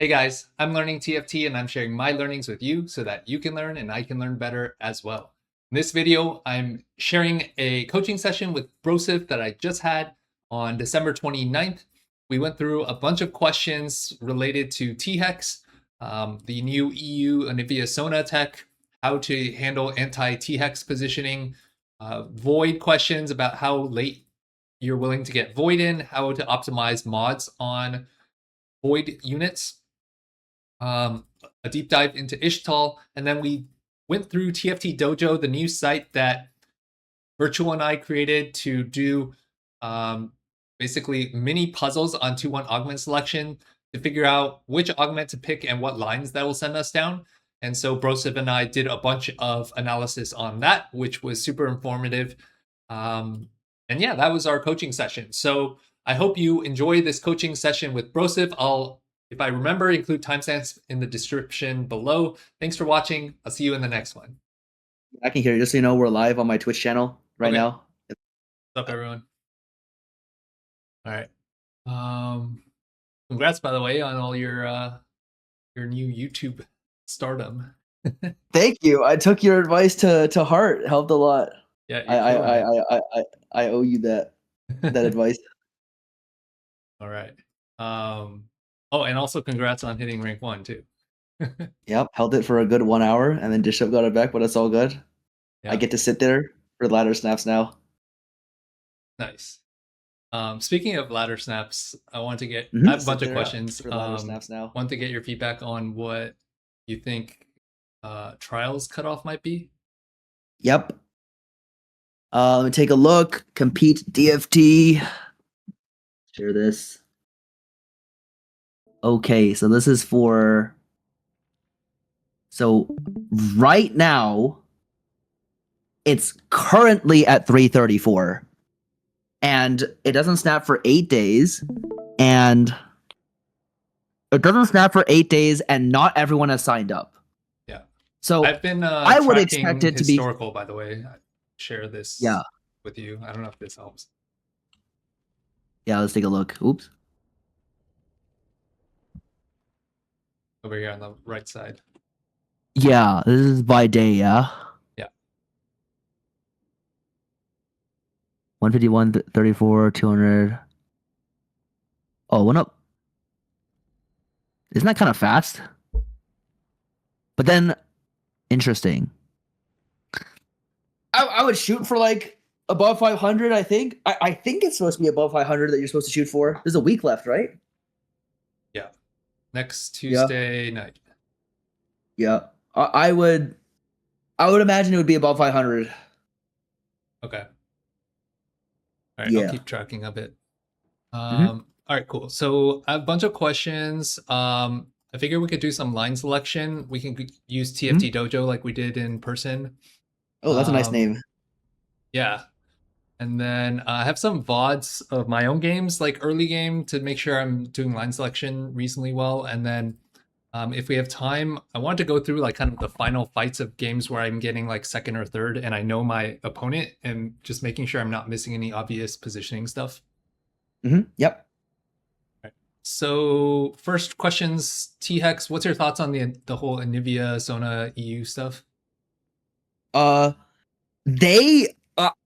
Hey guys, I'm learning TFT and I'm sharing my learnings with you so that you can learn and I can learn better as well. In this video, I'm sharing a coaching session with Broseph that I just had on December 29th. We went through a bunch of questions related to T-hex, the new EU anivia sona tech, how to handle anti-T-hex positioning, void questions about how late you're willing to get void in, how to optimize mods on void units, a deep dive into Ixtal, and then we went through TFT Dojo, the new site that Virtual and I created to do basically mini puzzles on 2-1 augment selection to figure out which augment to pick and what lines that will send us down. And so Broseph and I did a bunch of analysis on that, which was super informative. And yeah, that was our coaching session. So I hope you enjoy this coaching session with Broseph. If I remember, include timestamps in the description below. Thanks for watching. I'll see you in the next one. I can hear you. Just so you know, we're live on my Twitch channel right now. What's up, everyone? All right. Congrats, by the way, on all your new YouTube stardom. Thank you. I took your advice to heart. It helped a lot. Yeah, I owe you that advice. All right. Oh, and also congrats on hitting rank 1 too. Yep, held it for a good 1 hour, and then Dish Up got it back, but it's all good. Yeah. I get to sit there for ladder snaps now. Nice. Speaking of ladder snaps, I want to get I have a bunch of questions. For ladder snaps now. Want to get your feedback on what you think trials cutoff might be. Yep. Let me take a look. Compete DFT. Share this. Okay, so this is for. So right now, it's currently at 334. And it doesn't snap for 8 days. And it doesn't snap for 8 days, and not everyone has signed up. Yeah. So I've been I would expect it to be historical, by the way. I share this with you. I don't know if this helps. Yeah, let's take a look. Oops. Over here on the right side. Yeah, this is by day, yeah? Yeah. 151, 34, 200. Oh, went up. Isn't that kind of fast? But then, interesting. I would shoot for like above 500, I think. I think it's supposed to be above 500 that you're supposed to shoot for. There's a week left, right? Yeah. Next Tuesday night. Yeah. I would imagine it would be above 500. Okay. All right, I'll keep tracking a bit. All right, cool. So I have a bunch of questions. I figure we could do some line selection. We can use TFT Dojo like we did in person. Oh, that's a nice name. Yeah. And then I have some VODs of my own games, like early game, to make sure I'm doing line selection reasonably well. And then if we have time, I want to go through like kind of the final fights of games where I'm getting like second or third and I know my opponent, and just making sure I'm not missing any obvious positioning stuff. Yep. Right. So first questions, T-hex, what's your thoughts on the whole anivia sona EU stuff?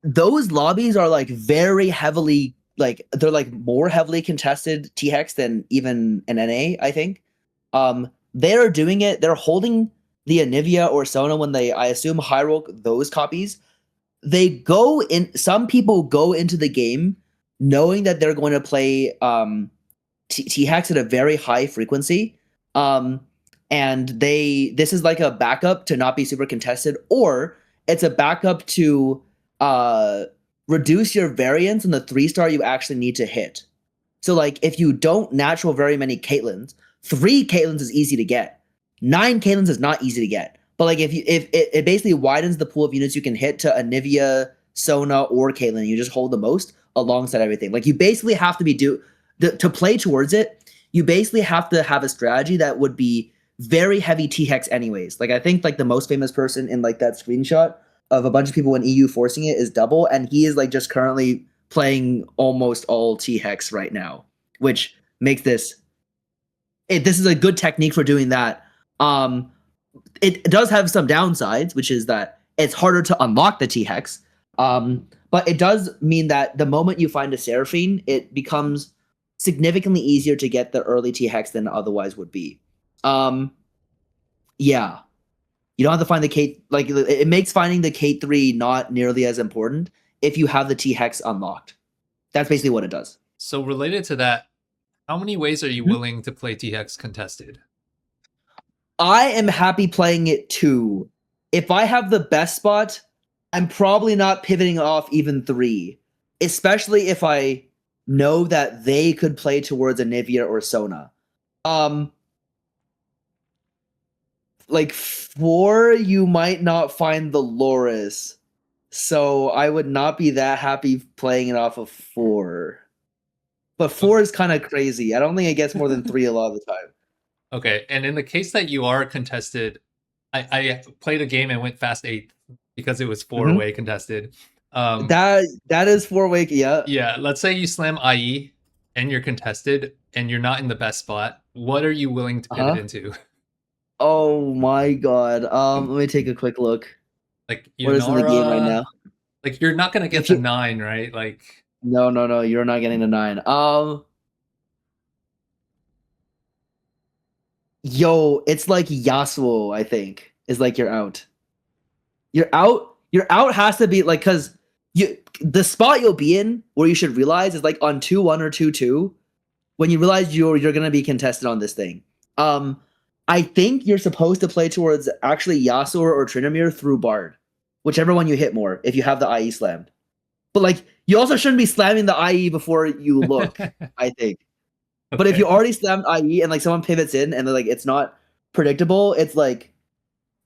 Those lobbies are like very heavily, like they're like more heavily contested T-hex than even an NA, I think. They're doing it. They're holding the anivia or sona when they, I assume, high roll those copies. They go in. Some people go into the game knowing that they're going to play T-hex at a very high frequency. And this is like a backup to not be super contested, or it's a backup to reduce your variance on the 3-star you actually need to hit. So like if you don't natural very many Caitlyn's, 3 Caitlyn's is easy to get. 9 Caitlyn's is not easy to get. But like if it basically widens the pool of units you can hit to anivia, sona, or Caitlyn, you just hold the most alongside everything. Like you basically have to be to play towards it, you basically have to have a strategy that would be very heavy T-hex anyways. Like I think like the most famous person in like that screenshot of a bunch of people in EU forcing it is Double, and he is like just currently playing almost all T-hex right now, which makes this this is a good technique for doing that. It does have some downsides, which is that it's harder to unlock the T-hex. But it does mean that the moment you find a Seraphine, it becomes significantly easier to get the early T-hex than it otherwise would be. Yeah. You don't have to find the K, like, it makes finding the K3 not nearly as important if you have the T-hex unlocked. That's basically what it does. So related to that, how many ways are you willing to play T-hex contested? I am happy playing it 2. If I have the best spot, I'm probably not pivoting off even 3, especially if I know that they could play towards Anivia or Sona. Like 4, you might not find the Loris, so I would not be that happy playing it off of 4. But 4 is kind of crazy. I don't think it gets more than 3 a lot of the time. Okay, and in the case that you are contested, I played a game and went fast 8 because it was 4-way contested. That is 4-way, yeah. Yeah, let's say you slam IE and you're contested and you're not in the best spot. What are you willing to pivot into? Oh my god. Let me take a quick look. Like What is in the game right now? Like you're not gonna get the 9, right? Like no, you're not getting the 9. Yo, it's like Yasuo, I think, is like you're out. Your out has to be like, because the spot you'll be in where you should realize is like on 2-1 or 2-2 when you realize you're gonna be contested on this thing. I think you're supposed to play towards actually Yasuo or Tryndamere through Bard, whichever one you hit more if you have the IE slammed. But like you also shouldn't be slamming the IE before you look, I think. Okay. But if you already slammed IE and like someone pivots in and like it's not predictable, it's like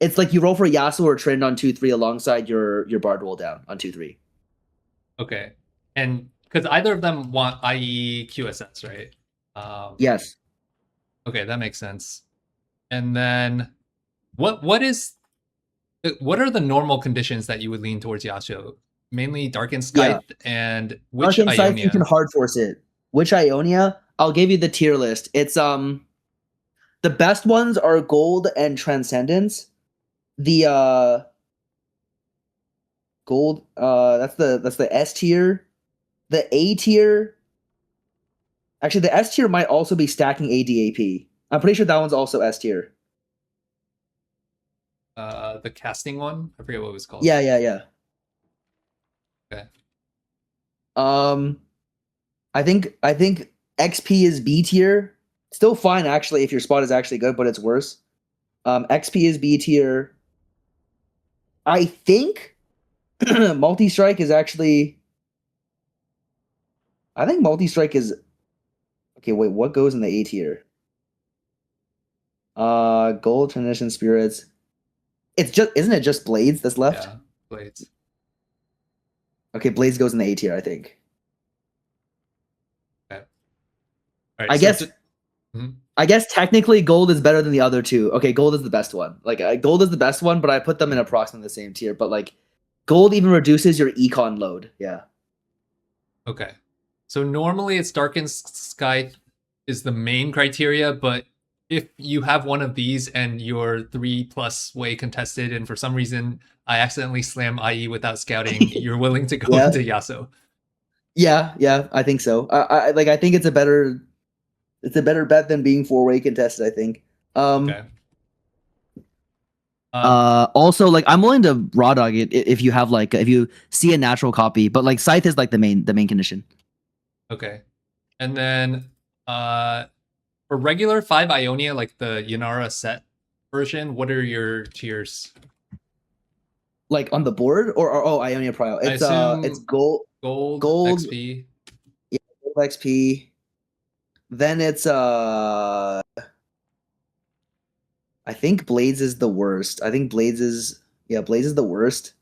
you roll for Yasuo or Trynd on 2-3 alongside your Bard roll down on 2-3. Okay. And because either of them want IE QSS, right? Yes. Okay, that makes sense. And then what are the normal conditions that you would lean towards Yasuo? Mainly Darkened Scythe and which Darkened Scythe, Ionia? you can hard force it. Which Ionia? I'll give you the tier list. It's the best ones are Gold and Transcendence. The Gold, that's the S tier. The A tier. Actually, the S tier might also be stacking ADAP. I'm pretty sure that one's also S tier. The casting one? I forget what it was called. Yeah. Okay. I think XP is B tier. Still fine actually if your spot is actually good, but it's worse. XP is B tier. I think multi-strike is actually. I think multi-strike is. Okay, wait. What goes in the A tier? Gold, transition, spirits. It's just, isn't it just blades that's left? Yeah, blades. Okay, blades goes in the A tier, I think. Okay. All right, I guess technically gold is better than the other two. Okay, gold is the best one. Like gold is the best one, but I put them in approximately the same tier. But like, gold even reduces your econ load. Yeah. Okay. So normally it's Darkened Scythe is the main criteria, but if you have one of these and you're 3+ way contested, and for some reason I accidentally slam IE without scouting, you're willing to go into Yasuo. Yeah, I think so. I think it's a better bet than being 4-way contested, I think. Okay. Also, like, I'm willing to raw dog it if you have like, if you see a natural copy, but like Scythe is like the main condition. Okay. And then for regular 5 Ionia, like the Yanara set version, what are your tiers? Like on the board or Ionia Prio? It's gold XP. Yeah, gold XP. Then it's I think Blades is the worst. I think Blades is the worst.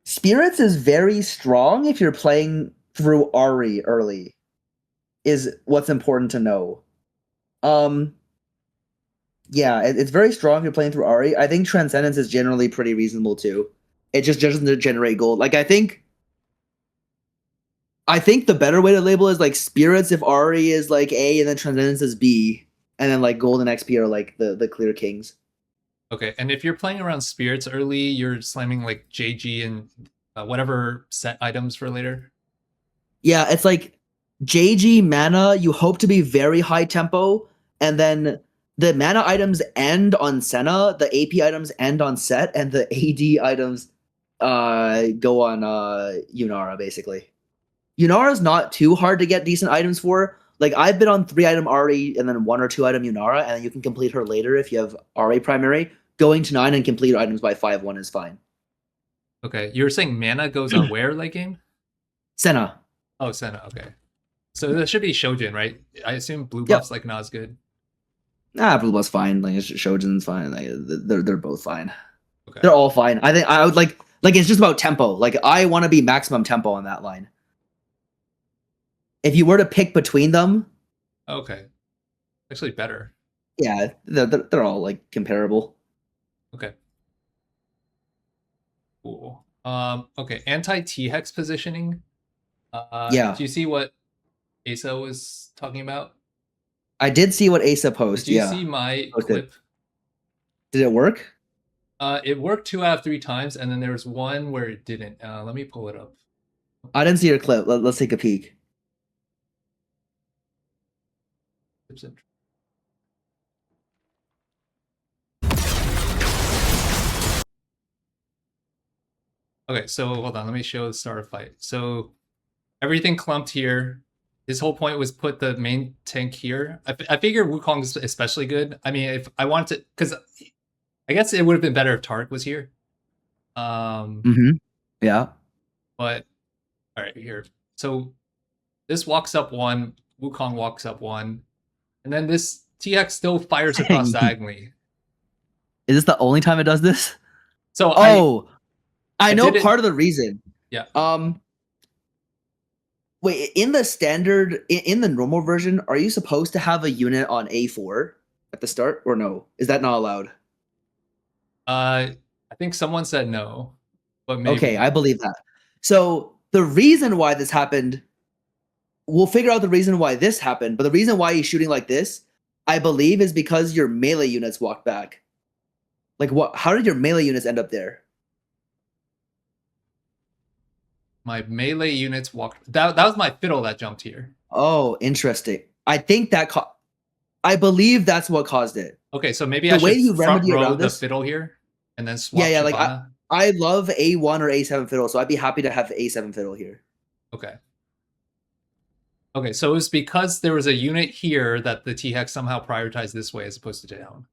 Spirits is very strong if you're playing through Ari early, is what's important to know. Yeah, it's very strong if you're playing through Ari. I think Transcendence is generally pretty reasonable too. It just doesn't generate gold. Like, I think I think the better way to label is like spirits if Ari is like A and then transcendence is B, and then like golden XP are like the clear kings. Okay, and if you're playing around spirits early, you're slamming like JG and whatever set items for later. Yeah, it's like JG mana, you hope to be very high tempo, and then the mana items end on Senna, the AP items end on Set, and the AD items go on Yunara, basically. Yunara's not too hard to get decent items for. Like, I've been on 3-item Ari and then 1 or 2-item Yunara, and you can complete her later if you have Ari primary. Going to 9 and complete items by 5-1 is fine. Okay, you were saying mana goes on where late game? Senna. Oh, Senna. Okay, so that should be Shojin, right? I assume blue Yep. buff's like not as good. Nah, Blue Buff's fine. Like Shojin's fine. Like, they're both fine. Okay. They're all fine. I think I would like it's just about tempo. Like, I want to be maximum tempo on that line. If you were to pick between them, Okay, actually better. yeah, they're all like comparable. Okay. Cool. Okay, anti T-hex positioning. Yeah. Do you see what Asa was talking about? I did see what Asa posted. Did you Yeah. see my Okay. clip? Did it work? It worked 2 out of 3 times, and then there was one where it didn't. Let me pull it up. I didn't see your clip. Let's take a peek. Okay, so hold on. Let me show the start of fight. So everything clumped here. His whole point was put the main tank here. I figure Wukong is especially good. I mean, if I wanted to, because I guess it would have been better if Tark was here. Yeah. But all right, here. So this walks up 1, Wukong walks up 1, and then this TX still fires across diagonally. Is this the only time it does this? So I know did it- part of the reason. Yeah. Wait, in the standard, in the normal version, are you supposed to have a unit on A4 at the start, or no? Is that not allowed? I think someone said no, but maybe. Okay, I believe that. So the reason why this happened, we'll figure out the reason why this happened, but the reason why he's shooting like this, I believe, is because your melee units walked back. Like, what? How did your melee units end up there? My melee units walked. That was my fiddle that jumped here. Oh, interesting. I think that I believe that's what caused it. Okay, so maybe The I way you should front remedy row around the this- fiddle here and then swap. Yeah, like Shyvana. I love A1 or A7 fiddle, so I'd be happy to have A7 fiddle here. Okay. Okay, so it was because there was a unit here that the T-hex somehow prioritized this way as opposed to down.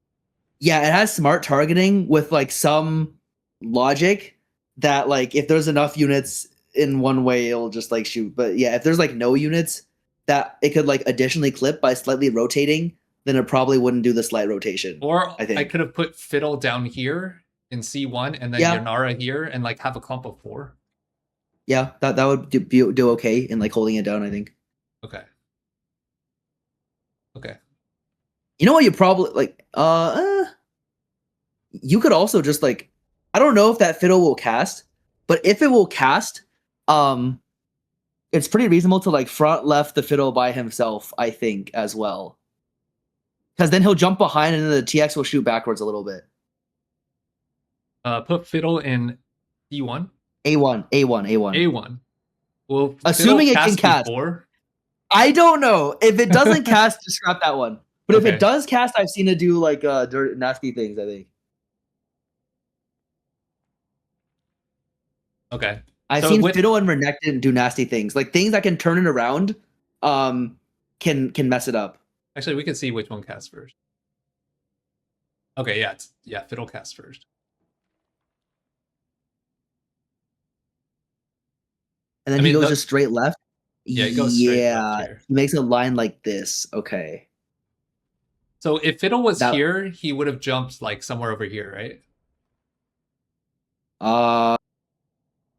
Yeah, it has smart targeting with like some logic that like if there's enough units in one way, it'll just like shoot. But yeah, if there's like no units that it could like additionally clip by slightly rotating, then it probably wouldn't do the slight rotation. Or I think. I could have put fiddle down here in C1 and then Yunara here and like have a clump of 4. Yeah, that would do okay in like holding it down, I think. Okay. Okay. You know what you probably like you could also just like, I don't know if that fiddle will cast, but if it will cast, it's pretty reasonable to like front left the fiddle by himself, I think, as well. Because then he'll jump behind and then the TX will shoot backwards a little bit. Put fiddle in E1. A1. A1. Well, assuming it can cast. Before? I don't know. If it doesn't cast, just scrap that one. But if Okay. it does cast, I've seen it do like dirt, nasty things, I think. Okay. I've seen Fiddle and Renekton do nasty things. Like things that can turn it around can mess it up. Actually, we can see which one casts first. Okay, yeah, Fiddle casts first. And then he goes just straight left? Yeah, he goes straight left here. He makes a line like this. Okay. So if Fiddle was here, he would have jumped like somewhere over here, right?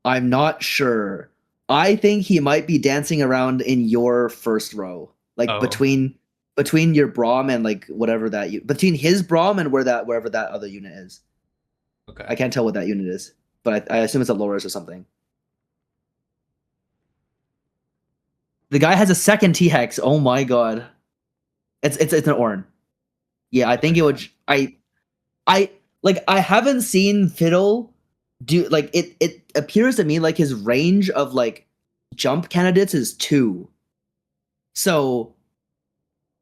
I'm not sure. I think he might be dancing around in your first row. Like between your Braum and like whatever that between his Braum and wherever that other unit is. Okay. I can't tell what that unit is, but I assume it's a Loris or something. The guy has a second T-hex. Oh my god. It's an Orn. Yeah, I think it would. I I haven't seen Fiddle do like it. It appears to me like his range of like jump candidates is 2. So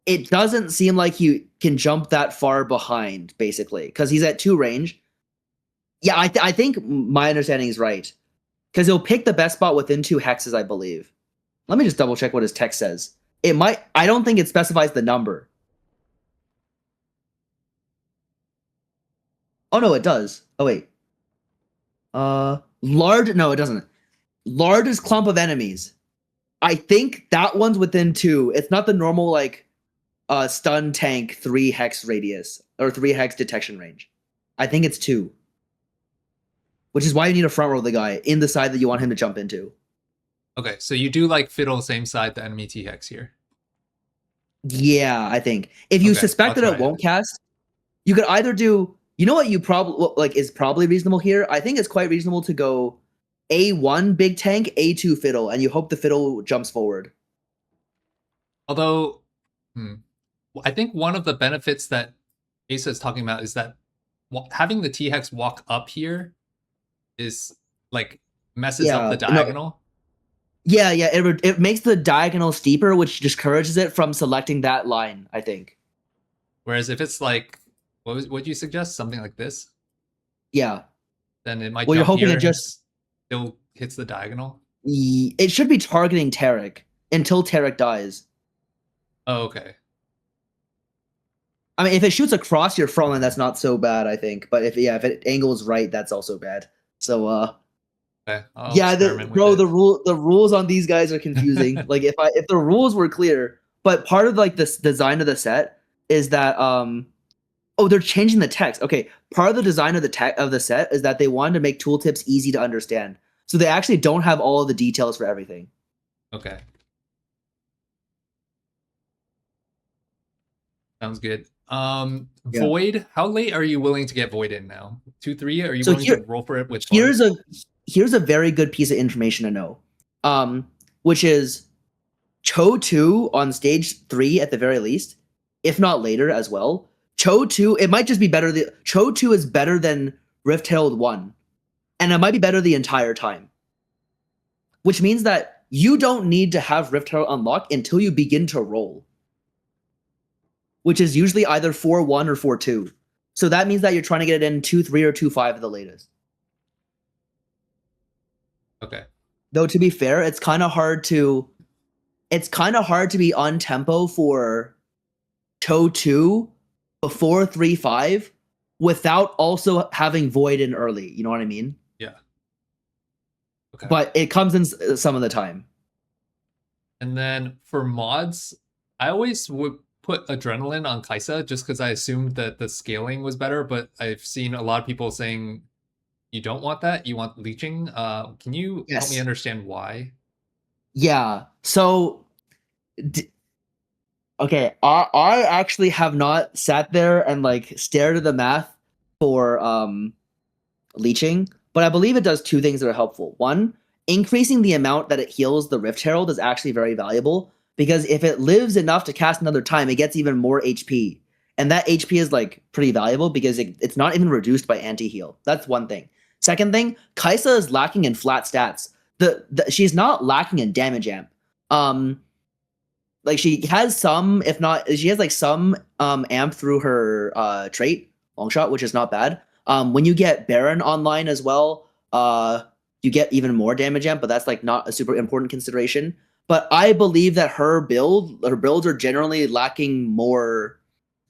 it doesn't seem like he can jump that far behind, basically, because he's at 2 range. Yeah, I think my understanding is right, because he'll pick the best spot within 2 hexes, I believe. Let me just double check what his text says. It might. I don't think it specifies the number. Oh no, it does. Oh wait. Large. No, it doesn't. Largest clump of enemies. I think that one's within 2. It's not the normal like stun tank 3 hex radius or 3 hex detection range. I think it's 2. Which is why you need to front row the guy in the side that you want him to jump into. Okay, so you do like Fiddle same side the enemy T-hex here. Yeah, I think. If you suspect that it won't cast, you could either do, you know what you probably like is probably reasonable here? I think it's quite reasonable to go A1 big tank, A2 Fiddle, and you hope the Fiddle jumps forward. Although, I think one of the benefits that Asa is talking about is that having the T-hex walk up here is like messes up the diagonal. No. Yeah, it makes the diagonal steeper, which discourages it from selecting that line, I think. Whereas if it's like, what would you suggest? Something like this? Yeah. Then it might. Well, you're hoping it just still hits the diagonal. It should be targeting Tarek until Tarek dies. Oh, okay. I mean, if it shoots across your front line, that's not so bad, I think. But if it angles right, that's also bad. So okay, the rules on these guys are confusing. Like if the rules were clear, but part of like this design of the set is that they're changing the text. Okay, part of the design of the set is that they wanted to make tooltips easy to understand. So they actually don't have all of the details for everything. Okay. Sounds good. Void, how late are you willing to get Void in now? 2-3? Are you willing to roll for it with Here's a very good piece of information to know. Which is Cho 2 on stage 3 at the very least, if not later as well. Cho 2, it might just be better. Cho 2 is better than Rift Herald 1. And it might be better the entire time. Which means that you don't need to have Rift Herald unlocked until you begin to roll. Which is usually either 4-1 or 4-2. So that means that you're trying to get it in 2-3 or 2-5 at the latest. Okay. Though to be fair, it's kind of hard to be on tempo for Cho 2 before 3-5 without also having Void in early. You know what I mean? Yeah. Okay. But it comes in some of the time. And then for mods, I always would put Adrenaline on Kaisa just because I assumed that the scaling was better, but I've seen a lot of people saying you don't want that, you want leeching. Can you help me understand why? Yeah, so okay, I actually have not sat there and like stared at the math for leeching, but I believe it does 2 things that are helpful. One, increasing the amount that it heals the Rift Herald is actually very valuable, because if it lives enough to cast another time, it gets even more HP. And that HP is like pretty valuable because it's not even reduced by anti-heal. That's one thing. Second thing, Kaisa is lacking in flat stats. She's not lacking in damage amp. Like she has some, if not, she has like some amp through her trait, Longshot, which is not bad. When you get Baron online as well, you get even more damage amp, but that's like not a super important consideration. But I believe that her builds are generally lacking more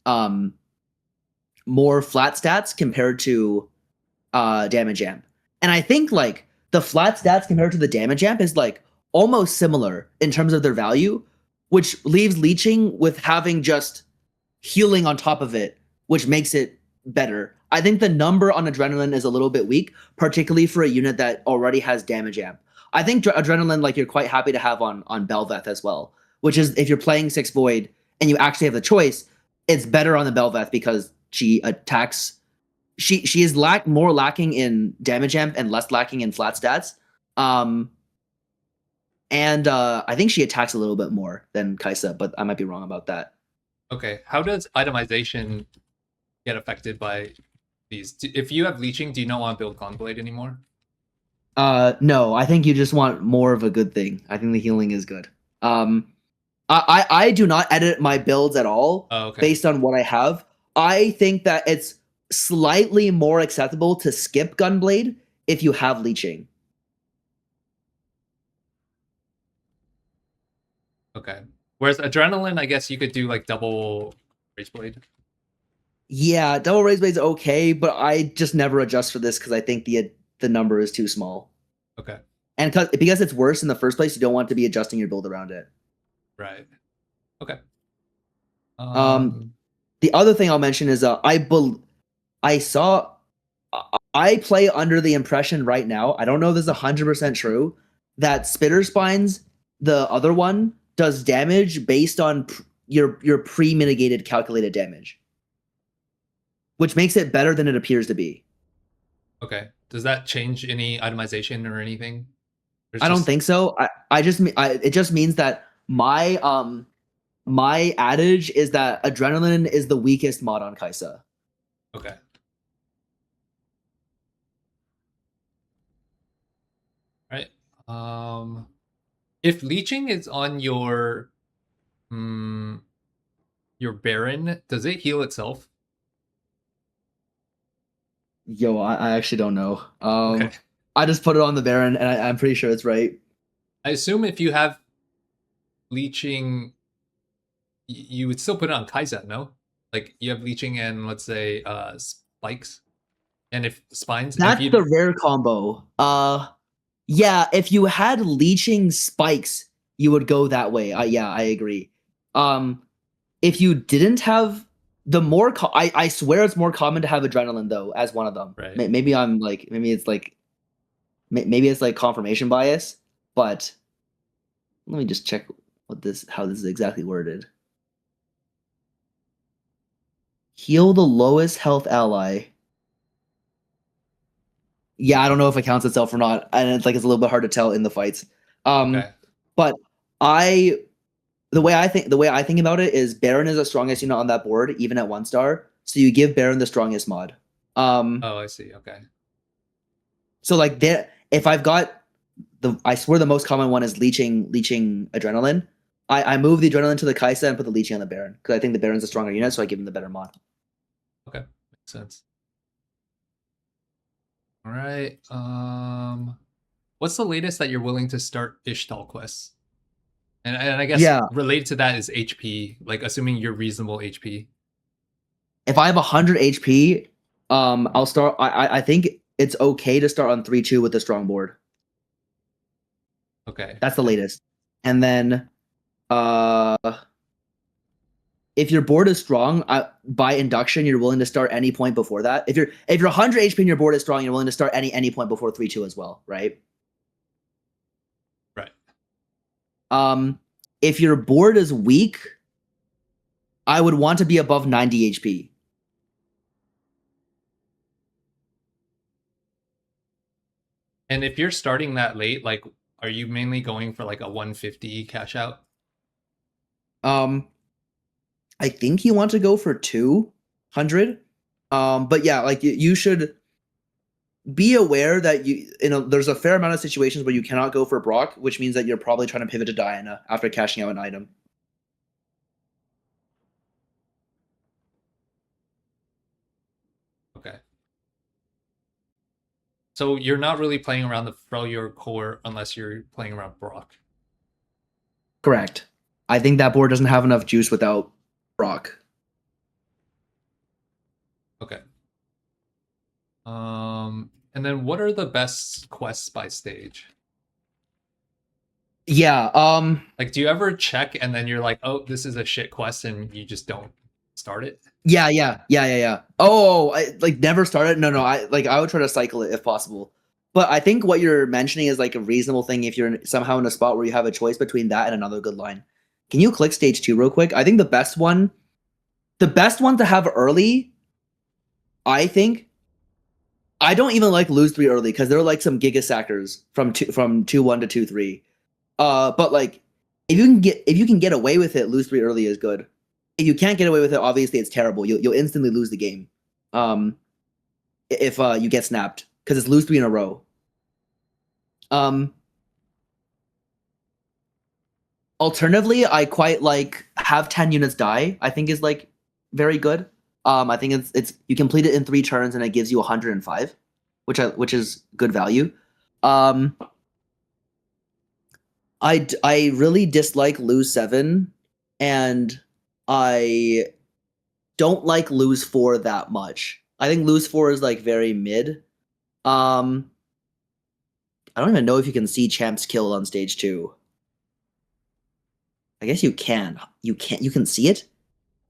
flat stats compared to damage amp. And I think like the flat stats compared to the damage amp is like almost similar in terms of their value, which leaves leeching with having just healing on top of it, which makes it better. I think the number on Adrenaline is a little bit weak, particularly for a unit that already has damage amp. I think Adrenaline, like, you're quite happy to have on Bel'Veth as well, which is if you're playing 6 Void and you actually have the choice, it's better on the Bel'Veth because she attacks. She is more lacking in damage amp and less lacking in flat stats. and I think she attacks a little bit more than Kaisa, but I might be wrong about that. Okay. How does itemization get affected by these? If you have leeching, do you not want to build Gunblade anymore? No, I think you just want more of a good thing. I think the healing is good. I do not edit my builds at all based on what I have. I think that it's slightly more acceptable to skip Gunblade if you have leeching. Okay. Whereas Adrenaline, I guess you could do like double Rageblade. Yeah, double Razor Blade's okay, but I just never adjust for this because I think the number is too small. Okay. And because it's worse in the first place, you don't want to be adjusting your build around it. Right. Okay. The other thing I'll mention is I play under the impression right now, I don't know if this is 100% true, that Spitter Spines, the other one, does damage based on your pre-mitigated calculated damage, which makes it better than it appears to be. Okay. Does that change any itemization or anything? I don't think so. It just means that my adage is that Adrenaline is the weakest mod on Kaisa. Okay. Right. If leeching is on your Baron, does it heal itself? Yo, I actually don't know. Okay. I just put it on the Baron, and I'm pretty sure it's right. I assume if you have leeching, you would still put it on Kaisa, no? Like you have leeching and let's say spikes, and if spines. That's the rare combo. Yeah, if you had leeching spikes, you would go that way. Yeah, I agree. If you didn't have the more, I swear it's more common to have Adrenaline though as one of them. Right. Maybe it's like confirmation bias, but let me just check how this is exactly worded. Heal the lowest health ally. Yeah, I don't know if it counts itself or not, and it's a little bit hard to tell in the fights. Okay. But the way I think about it is Baron is the strongest unit on that board, even at 1-star. So you give Baron the strongest mod. Oh, I see. Okay. So if I've got I swear the most common one is leeching Adrenaline. I move the Adrenaline to the Kaisa and put the leeching on the Baron because I think the Baron's a stronger unit, so I give him the better mod. Okay, makes sense. All right. What's the latest that you're willing to start Ixtal quests? And I guess related to that is HP, like assuming you're reasonable HP. If I have 100 HP, I'll start. I think it's okay to start on 3-2 with a strong board. Okay. That's the latest. And then if your board is strong, by induction, you're willing to start any point before that. If you're 100 HP and your board is strong, you're willing to start any point before 3-2 as well, right? Right. If your board is weak, I would want to be above 90 HP. And if you're starting that late, like, are you mainly going for like a 150 cash out? I think you want to go for 200. But yeah, like you should be aware that there's a fair amount of situations where you cannot go for Brock, which means that you're probably trying to pivot to Diana after cashing out an item. Okay. So you're not really playing around the Freljord core unless you're playing around Brock. Correct. I think that board doesn't have enough juice without Brock. Okay. And then what are the best quests by stage? Yeah. Like, do you ever check and then you're like, oh, this is a shit quest, and you just don't start it? Yeah. Oh, I never started. No. I would try to cycle it if possible. But I think what you're mentioning is like a reasonable thing if you're somehow in a spot where you have a choice between that and another good line. Can you click stage 2 real quick? I think the best one to have early, I think. I don't even like lose 3 early because they're like some giga sackers from 2-1 to 2-3. But like if you can get away with it, lose 3 early is good. If you can't get away with it, obviously it's terrible. You'll instantly lose the game. If you get snapped, because it's lose 3 in a row. Alternatively, I quite like have 10 units die. I think is like very good. I think it's you complete it in 3 turns and it gives you 105, which is good value. I really dislike lose 7, and I don't like lose 4 that much. I think lose 4 is like very mid. I don't even know if you can see champs kill on stage 2. I guess you can. You can see it.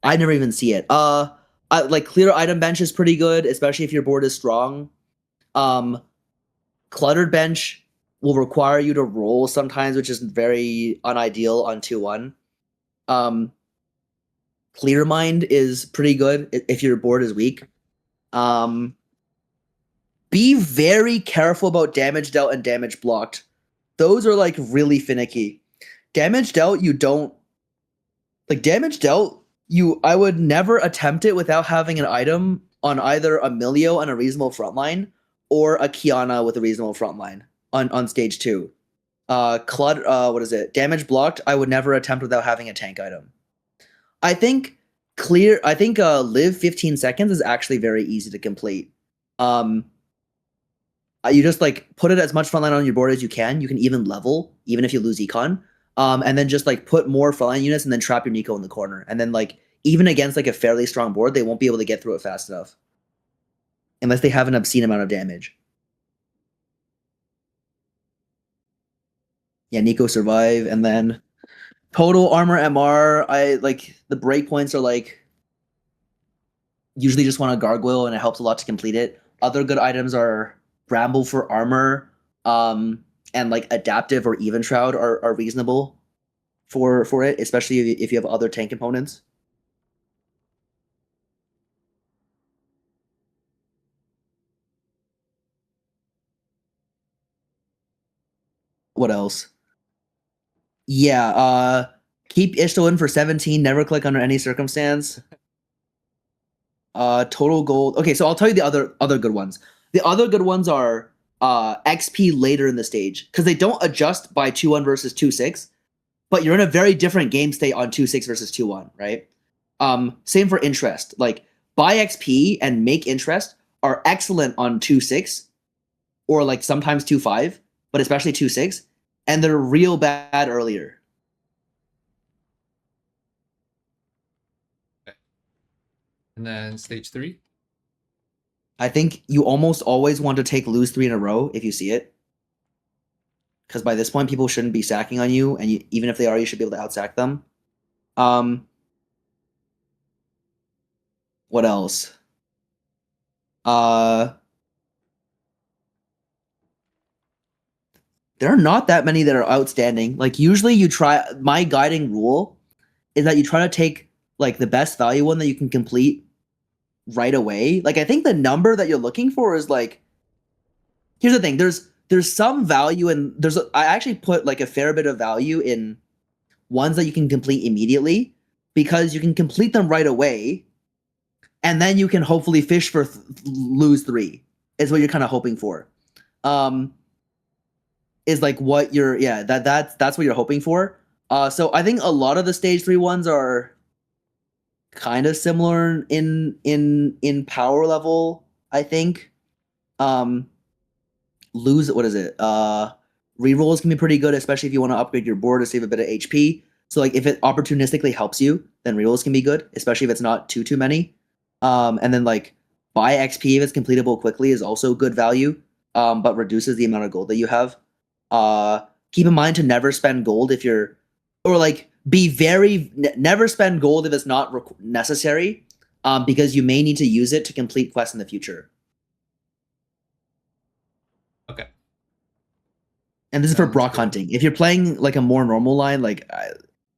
I never even see it. Like clear item bench is pretty good, especially if your board is strong. Cluttered bench will require you to roll sometimes, which is very unideal on 2-1. Clear mind is pretty good if your board is weak. Be very careful about damage dealt and damage blocked. Those are like really finicky. Damage dealt, you don't like damage dealt. I would never attempt it without having an item on either a Milio on a reasonable frontline or a Kiana with a reasonable frontline on stage 2. What is it? Damage blocked, I would never attempt without having a tank item. I think live 15 seconds is actually very easy to complete. You just like put it as much frontline on your board as you can. You can even level, even if you lose econ. And then just like put more frontline units and then trap your Nico in the corner. And then like even against like a fairly strong board, they won't be able to get through it fast enough. Unless they have an obscene amount of damage. Yeah, Nico survive, and then total armor MR. I like the breakpoints are like usually just want a gargoyle and it helps a lot to complete it. Other good items are Bramble for armor, and like adaptive or even shroud are reasonable for it, especially if you have other tank components. What else? Yeah, keep Ixtal in for 17, never click under any circumstance. Total gold. Okay, so I'll tell you the other good ones. The other good ones are XP later in the stage, because they don't adjust by 2-1 versus 2-6, but you're in a very different game state on 2-6 versus 2-1, right? Same for interest. Like buy XP and make interest are excellent on 2-6, or like sometimes 2-5, but especially 2-6, and they're real bad earlier. And then stage 3. I think you almost always want to take lose 3 in a row if you see it. Because by this point, people shouldn't be sacking on you, and even if they are, you should be able to outsack them. What else? There are not that many that are outstanding. Like usually you try, my guiding rule is that you try to take like the best value one that you can complete right away. Like I think the number that you're looking for is like, here's the thing, there's some value in I actually put like a fair bit of value in ones that you can complete immediately, because you can complete them right away and then you can hopefully fish for lose 3 is what you're kind of hoping for. Is like what you're that's what you're hoping for. So I think a lot of the stage 3 ones are kind of similar in power level, I think. Lose, what is it? Rerolls can be pretty good, especially if you want to upgrade your board to save a bit of HP. So like if it opportunistically helps you, then rerolls can be good, especially if it's not too many. And then like buy XP if it's completable quickly is also good value, but reduces the amount of gold that you have. Keep in mind to never spend gold if you're, or like be very never spend gold if it's not necessary, because you may need to use it to complete quests in the future. Okay. And this is for Brock hunting. If you're playing like a more normal line, like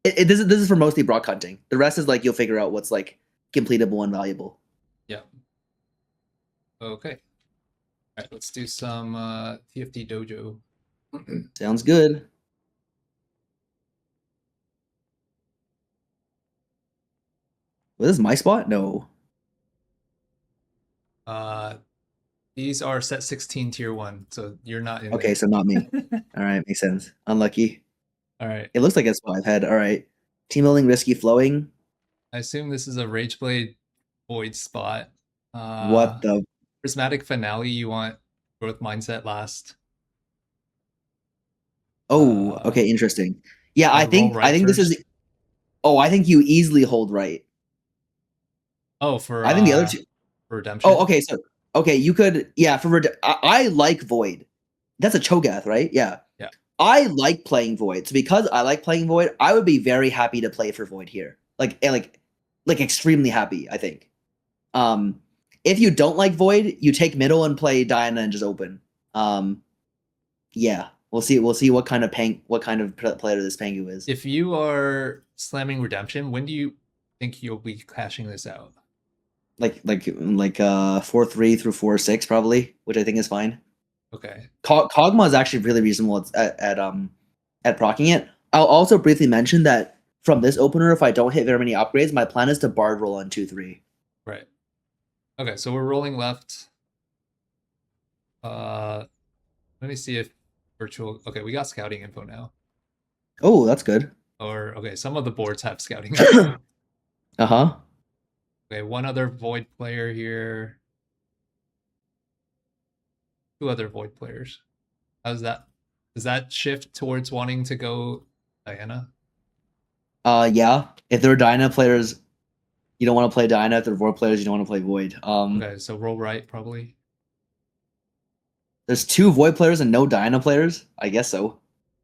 this is for mostly Brock hunting. The rest is like you'll figure out what's like completable and valuable. Yeah. Okay. All right, let's do some TFT Dojo. Sounds good. Was this my spot? No. These are set 16 tier 1, so you're not in Okay, there. so not me. All right, makes sense. Unlucky. All right. It looks like it's 5 head. All right. Team building, risky flowing. I assume this is a Rageblade Void spot. What the? Prismatic Finale, you want growth mindset last. Oh, okay, interesting. Yeah, I roll think right this is. first. Oh, I think you easily hold right. Oh, for I think the other two. for redemption. Oh, okay. So okay, you could I like Void. That's a Cho'Gath, right? Yeah. Yeah. I like playing Void. So because I like playing Void, I would be very happy to play for Void here. Like extremely happy, I think. If you don't like Void, you take middle and play Diana and just open. Yeah. We'll see what kind of player this Pengu is. If you are slamming redemption, when do you think you'll be cashing this out? Like 4-3 through 4-6 probably, which I think is fine. Okay. Kog'Maw is actually really reasonable at proccing it. I'll also briefly mention that from this opener, if I don't hit very many upgrades, my plan is to Bard roll on 2-3. Right. Okay, so we're rolling left. Let me see if virtual. Okay, we got scouting info now. Oh, that's good. Or okay, some of the boards have scouting. Uh-huh. Okay, one other Void player here. 2 other Void players. How's that? Does that shift towards wanting to go Diana? Yeah. If they're Diana players, you don't want to play Diana. If they're Void players, you don't want to play Void. Okay, so roll right probably. There's 2 Void players and no Diana players. I guess so.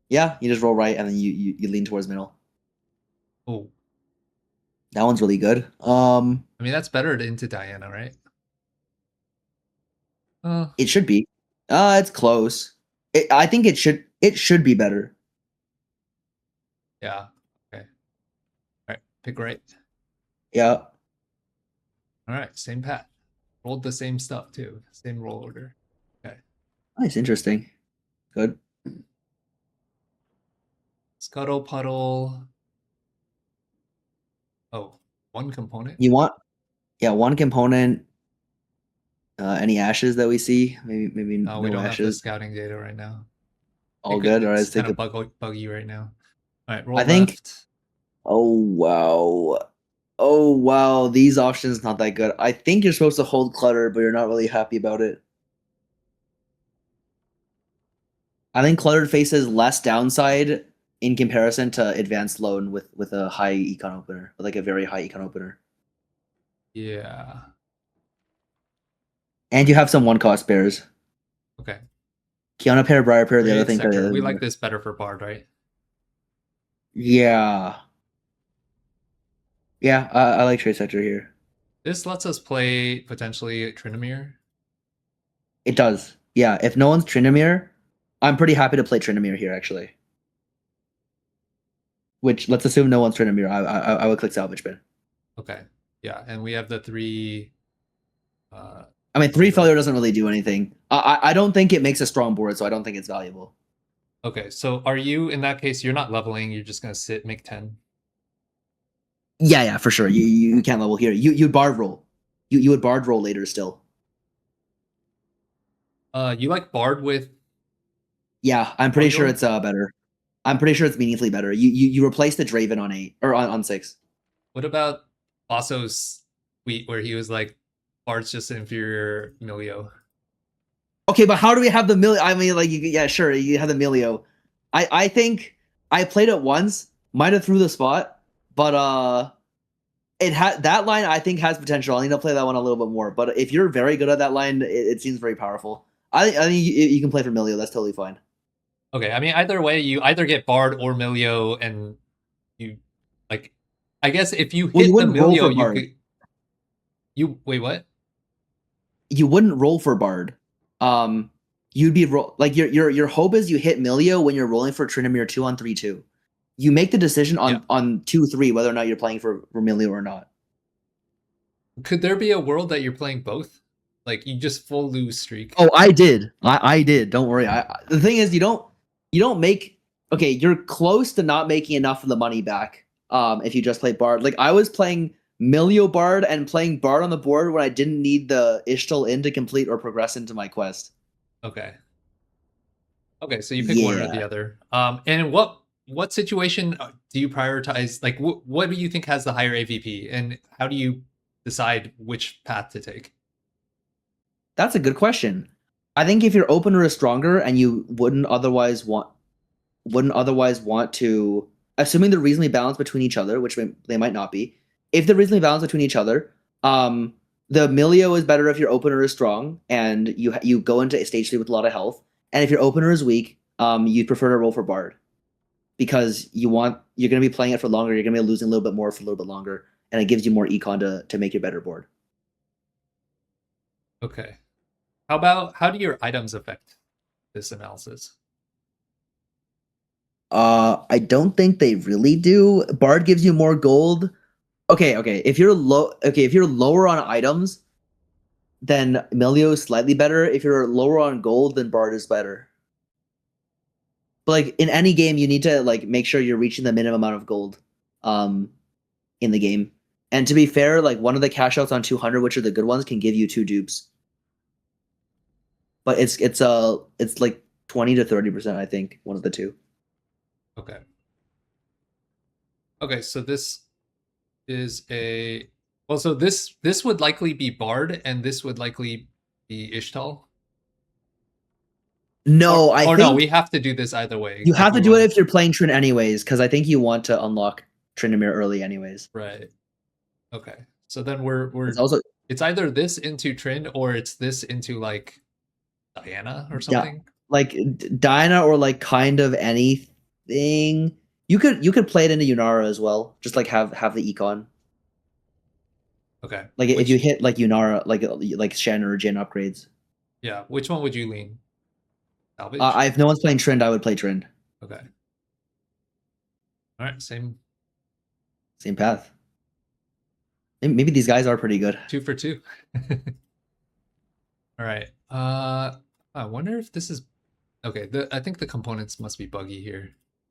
Yeah, you just roll right and then you lean towards middle. Oh, that one's really good. I mean that's better into Diana, right? It should be. It's close. I think it should be better. Yeah. Okay. All right. Pick right. Yeah. All right. Same path. Rolled the same stuff too. Same roll order. Okay. Nice. Interesting. Good. Scuttle puddle. Oh, one component. You want, yeah, one component. Any ashes that we see? Maybe No, we don't ashes. have the scouting data right now. All good. All right. It's kind of buggy right now. All right. Roll I think. left. Oh wow. Oh wow. These options not that good. I think you're supposed to hold clutter, but you're not really happy about it. I think cluttered faces less downside in comparison to advanced loan with a high econ opener, like a very high econ opener. Yeah. And you have some 1-cost bears. Okay. Kiana pair, Briar pair, the other thing. We like this better for Bard, right? Yeah. Yeah, I like Trade Sector here. This lets us play potentially Tryndamere. It does. Yeah, if no one's Tryndamere, I'm pretty happy to play Tryndamere here, actually. Which, let's assume no one's Tryndamere. I would click Salvage Bin. Okay. Yeah, and we have the 3... I mean, 3 failure doesn't really do anything. I don't think it makes a strong board, so I don't think it's valuable. Okay, so are you, in that case, you're not leveling, you're just going to sit, make 10? Yeah, for sure. You can't level here. You'd Bard roll. You would Bard roll later still. You like Bard with... Yeah, I'm pretty sure it's better. I'm pretty sure it's meaningfully better. You replace the Draven on 8, or on 6. What about Basso's tweet where he was like, Bard's just inferior Milio? Okay, but how do we have the Milio? I mean, like, yeah, sure, you have the Milio. I think I played it once, might have threw the spot, but it had that line. I think has potential. I need to play that one a little bit more. But if you're very good at that line, it seems very powerful. I think you can play for Milio. That's totally fine. Okay, I mean, either way, you either get Bard or Milio, and you like. I guess if you hit the Milio, you could. You wait, what? You wouldn't roll for Bard. You'd be like your hope is you hit Milio when you're rolling for Tryndamere 2 on 3/2. You make the decision on 2/3 whether or not you're playing for Milio or not. Could there be a world that you're playing both? Like you just full lose streak? Oh, I did. I did. Don't worry. The thing is, you don't make. Okay, you're close to not making enough of the money back. If you just play Bard, like I was playing Milio Bard and playing Bard on the board when I didn't need the Ixtal in to complete or progress into my quest. Okay. Okay, so you pick one or the Yeah. other. And what situation do you prioritize? Like, what do you think has the higher AVP, and how do you decide which path to take? That's a good question. I think if your opener is stronger and you wouldn't otherwise want to, assuming they're reasonably balanced between each other, which they might not be. If they're reasonably balanced between each other, the Milio is better if your opener is strong and you go into stage 3 with a lot of health. And if your opener is weak, you'd prefer to roll for Bard because you're going to be playing it for longer. You're going to be losing a little bit more for a little bit longer, and it gives you more econ to make your better board. Okay. How do your items affect this analysis? I don't think they really do. Bard gives you more gold. Okay. If you're lower on items, then Milio is slightly better. If you're lower on gold, then Bard is better. But like in any game, you need to like make sure you're reaching the minimum amount of gold, in the game. And to be fair, like one of the cash outs on 200, which are the good ones, can give you 2 dupes. But it's like 20 to 30%, I think, one of the two. Okay. Okay, so this is so this would likely be Bard, and this would likely be Ixtal. No, no, we have to do this either way. You have to do it if you're playing Trin anyways, because I think you want to unlock Tryndamere early anyways. Right. Okay. So then it's either this into Trin or it's this into like Diana or something. Yeah, like Diana or like kind of anything. You could play it into Yunara as well. Just like have the econ. Okay. Like if you hit like Yunara, like Shen or Jin upgrades. Yeah. Which one would you lean? Salvage? If no one's playing Trend, I would play Trend. Okay. All right. Same path. Maybe these guys are pretty good. 2 for 2. All right. I wonder if this is okay. I think the components must be buggy here.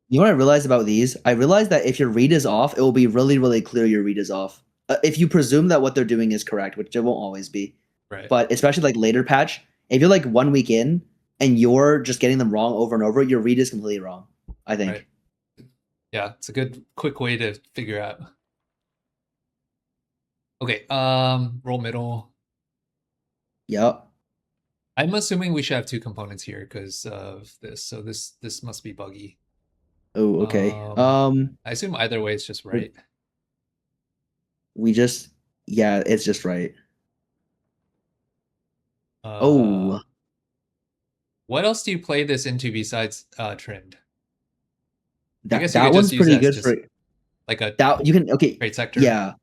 You know what I realized about these? I realized that if your read is off, it will be really, really clear your read is off. If you presume that what they're doing is correct, which it won't always be. Right. But especially like later patch, if you're like 1 week in and you're just getting them wrong over and over, your read is completely wrong, I think. Right. Yeah, it's a good quick way to figure out. Okay, roll middle. Yep. I'm assuming we should have 2 components here because of this. So this must be buggy. Oh, okay. I assume either way it's just right. It's just right. Oh. What else do you play this into besides Trimmed? That one's pretty good for like a that you can trade sector. Yeah.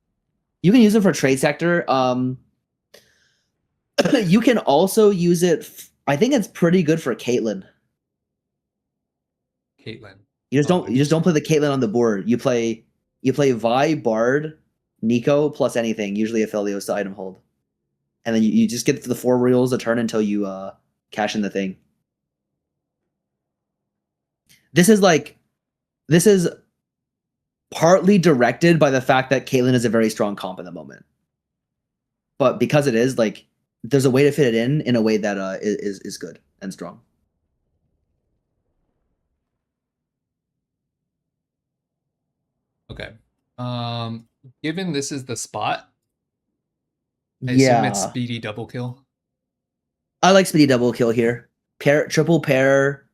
You can use it for trade sector. You can also use it. I think it's pretty good for Caitlyn. You just don't play the Caitlyn on the board. You play Vi, Bard, Nico plus anything, usually a Philios to item hold. And then you just get to the 4 reels a turn until you cash in the thing. This is partly directed by the fact that Caitlyn is a very strong comp in the moment. But because it is, like, there's a way to fit it in a way that is good and strong. Okay. Given this is the spot, I assume it's speedy double kill. I like speedy double kill here. Triple pair,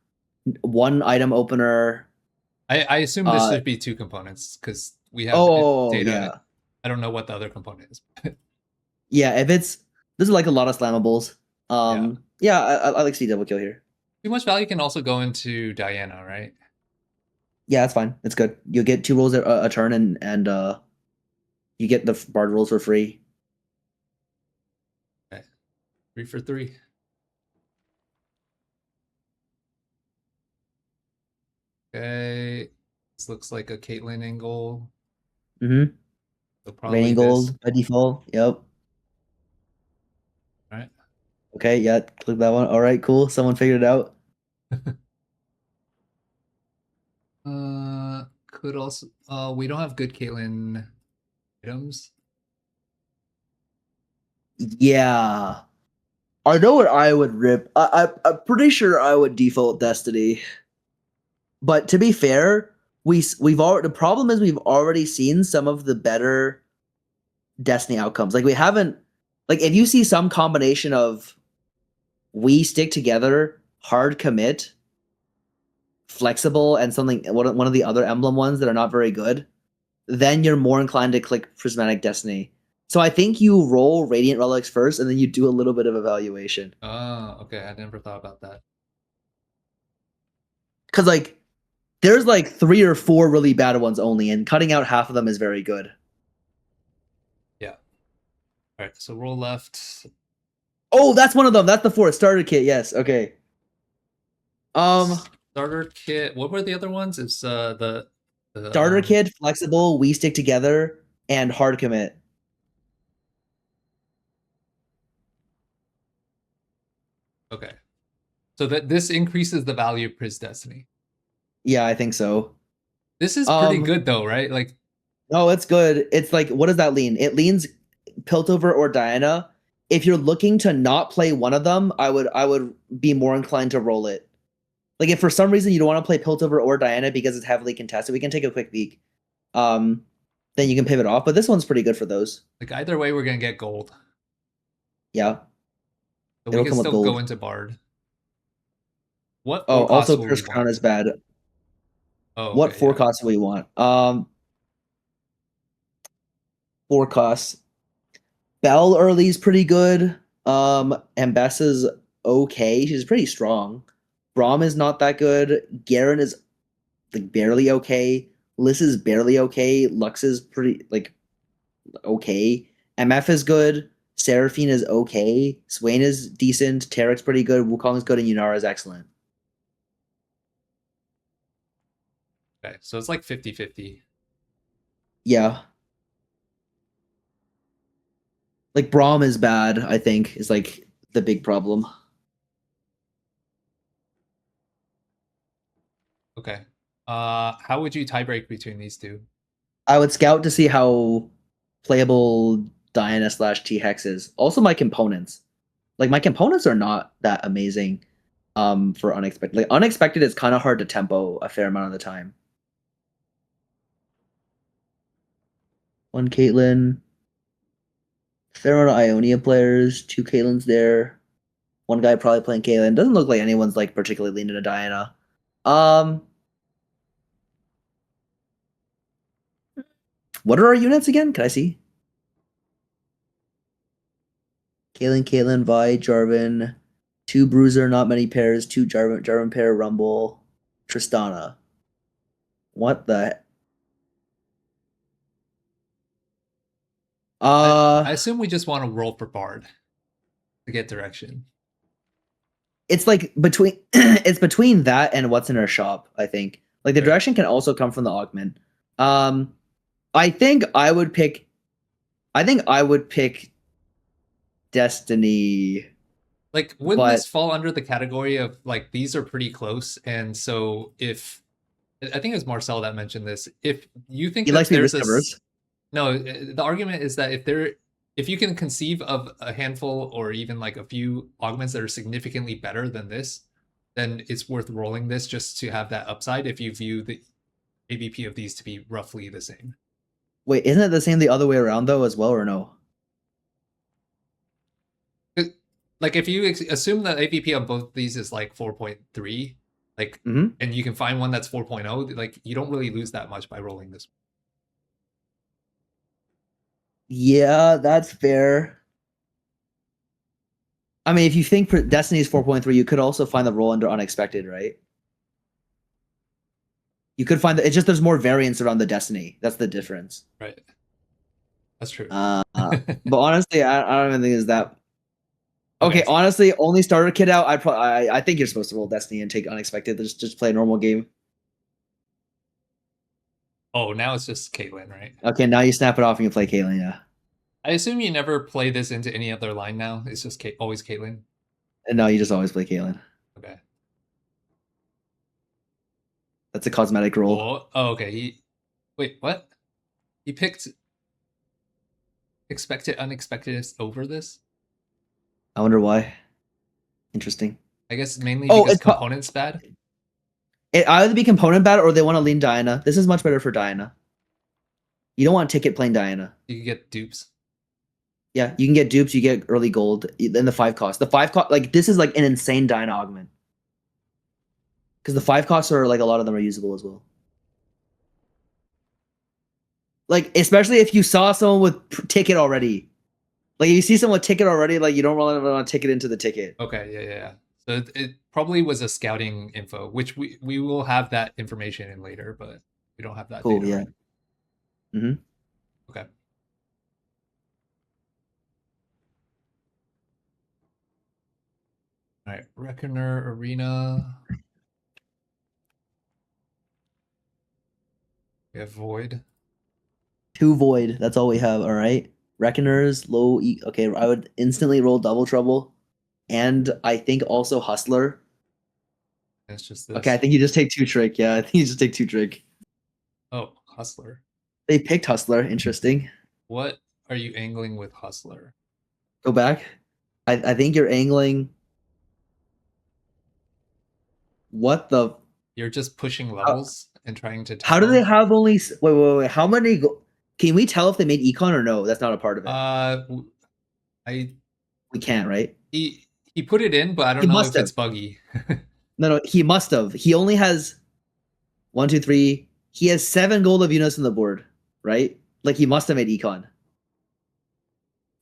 1 item opener. I assume this should be 2 components because we have data. Yeah. I don't know what the other component is. Yeah, if this is like a lot of slammables. I like speedy double kill here. Too much value can also go into Diana, right? Yeah, that's fine. It's good. You'll get 2 rolls a turn, and you get the Bard rolls for free. Okay. 3 for 3. Okay. This looks like a Caitlyn angle. Mm-hmm. So probably Raining gold by default. Yep. All right. Okay, yeah, click that one. All right, cool. Someone figured it out. Could also we don't have good Caitlyn items. Yeah. I know what I would rip. I'm pretty sure I would default Destiny. But to be fair, we've already the problem is we've already seen some of the better Destiny outcomes. Like we haven't like if you see some combination of we stick together, hard commit, flexible, and something one of the other emblem ones that are not very good, then you're more inclined to click Prismatic Destiny. So I think you roll Radiant Relics first, and then you do a little bit of evaluation. Oh, okay. I never thought about that. Because like there's like 3 or 4 really bad ones only, and cutting out half of them is very good. Yeah. All right. So roll left. Oh, that's one of them. That's the 4th starter kit. Yes. Okay. Starter kit. What were the other ones? It's the Starter kit, flexible, we stick together, and hard commit. Okay. So that this increases the value of Pris Destiny. Yeah, I think so. This is pretty good though, right? Like, no, it's good. It's like, what does that lean? It leans Piltover or Diana. If you're looking to not play one of them, I would be more inclined to roll it. Like if for some reason you don't want to play Piltover or Diana because it's heavily contested, we can take a quick peek. Then you can pivot off. But this one's pretty good for those. Like either way, we're gonna get gold. Yeah. So we can still go into Bard. What? Also Curse Crown is bad. Oh, okay, what 4 costs will you want? 4 costs. Bell early is pretty good. Ambessa's okay. She's pretty strong. Braum is not that good. Garen is like barely okay. Liz is barely okay. Lux is pretty like okay. MF is good. Seraphine is okay. Swain is decent. Tarek's pretty good. Wukong is good, and Yunara is excellent. Okay, so it's like 50-50. Yeah. Like Braum is bad, I think, is like the big problem. Okay. How would you tiebreak between these two? I would scout to see how playable Diana / T-hex is. Also my components. Like my components are not that amazing for unexpected. Like unexpected is kind of hard to tempo a fair amount of the time. 1 Caitlyn. Fair amount of Ionia players, 2 Caitlyn's there. One guy probably playing Caitlyn. Doesn't look like anyone's like particularly leaning to Diana. What are our units again? Can I see? Caitlyn, Vi, Jarvan, 2 Bruiser, not many pairs, 2 Jarvan pair, Rumble, Tristana. What the? I assume we just want to roll for Bard to get direction. It's like between it's between that and what's in our shop, I think. Like the direction can also come from the augment. I think I would pick Destiny. Like, wouldn't this fall under the category of like these are pretty close? And so if I think it was Marcel that mentioned this, if you think that there's no, the argument is that if you can conceive of a handful or even like a few augments that are significantly better than this, then it's worth rolling this just to have that upside if you view the AVP of these to be roughly the same. Wait, isn't it the same the other way around though as well, or no? Like if you assume that AVP on both these is like 4.3, like and you can find one that's 4.0, like you don't really lose that much by rolling this. Yeah, that's fair. I mean, if you think Destiny is 4.3, you could also find the roll under unexpected, right? You could find that it's just there's more variance around the Destiny. That's the difference. Right. That's true. But honestly, I don't even think it's that. Okay, honestly, only starter kit out. I think you're supposed to roll Destiny and take unexpected. Just play a normal game. Oh, now it's just Caitlyn, right? Okay, now you snap it off and you play Caitlyn. Yeah. I assume you never play this into any other line now. It's just always Caitlyn. And no, you just always play Caitlyn. Okay. That's a cosmetic roll. Oh, okay. Wait, what? He picked expected unexpected over this? I wonder why. Interesting. I guess mainly Oh, because components bad. It either be component bad or they want to lean Diana. This is much better for Diana. You don't want ticket playing Diana. You can get dupes. Yeah, you can get dupes, you get early gold, then the 5 cost. The 5 cost, like, this is like an insane Diana augment. Because the 5 costs are, like, a lot of them are usable as well. Like, especially if you saw someone with ticket already. Like, if you see someone with ticket already, like, you don't really want to ticket into the ticket. Okay, yeah. So it probably was a scouting info, which we will have that information in later, but we don't have that Cool, data. yeah. Right? Mm-hmm. Okay. All right, Reckoner Arena. We have Void. 2 void. That's all we have. All right. Reckoners, low. Okay, I would instantly roll double trouble, and I think also hustler. And it's just this. Okay, I think you just take 2 trick. Yeah, I think you just take 2 trick. Oh, Hustler. They picked hustler. Interesting. What are you angling with Hustler? Go back. I think you're angling. What the? You're just pushing levels and trying to. How do they have only? Wait. How many? Can we tell if they made econ or no? That's not a part of it. We can't, right? He put it in, but I don't know if it's buggy. No, he must have. He only has 1, 2, 3. He has 7 gold of units on the board, right? Like, he must have made econ.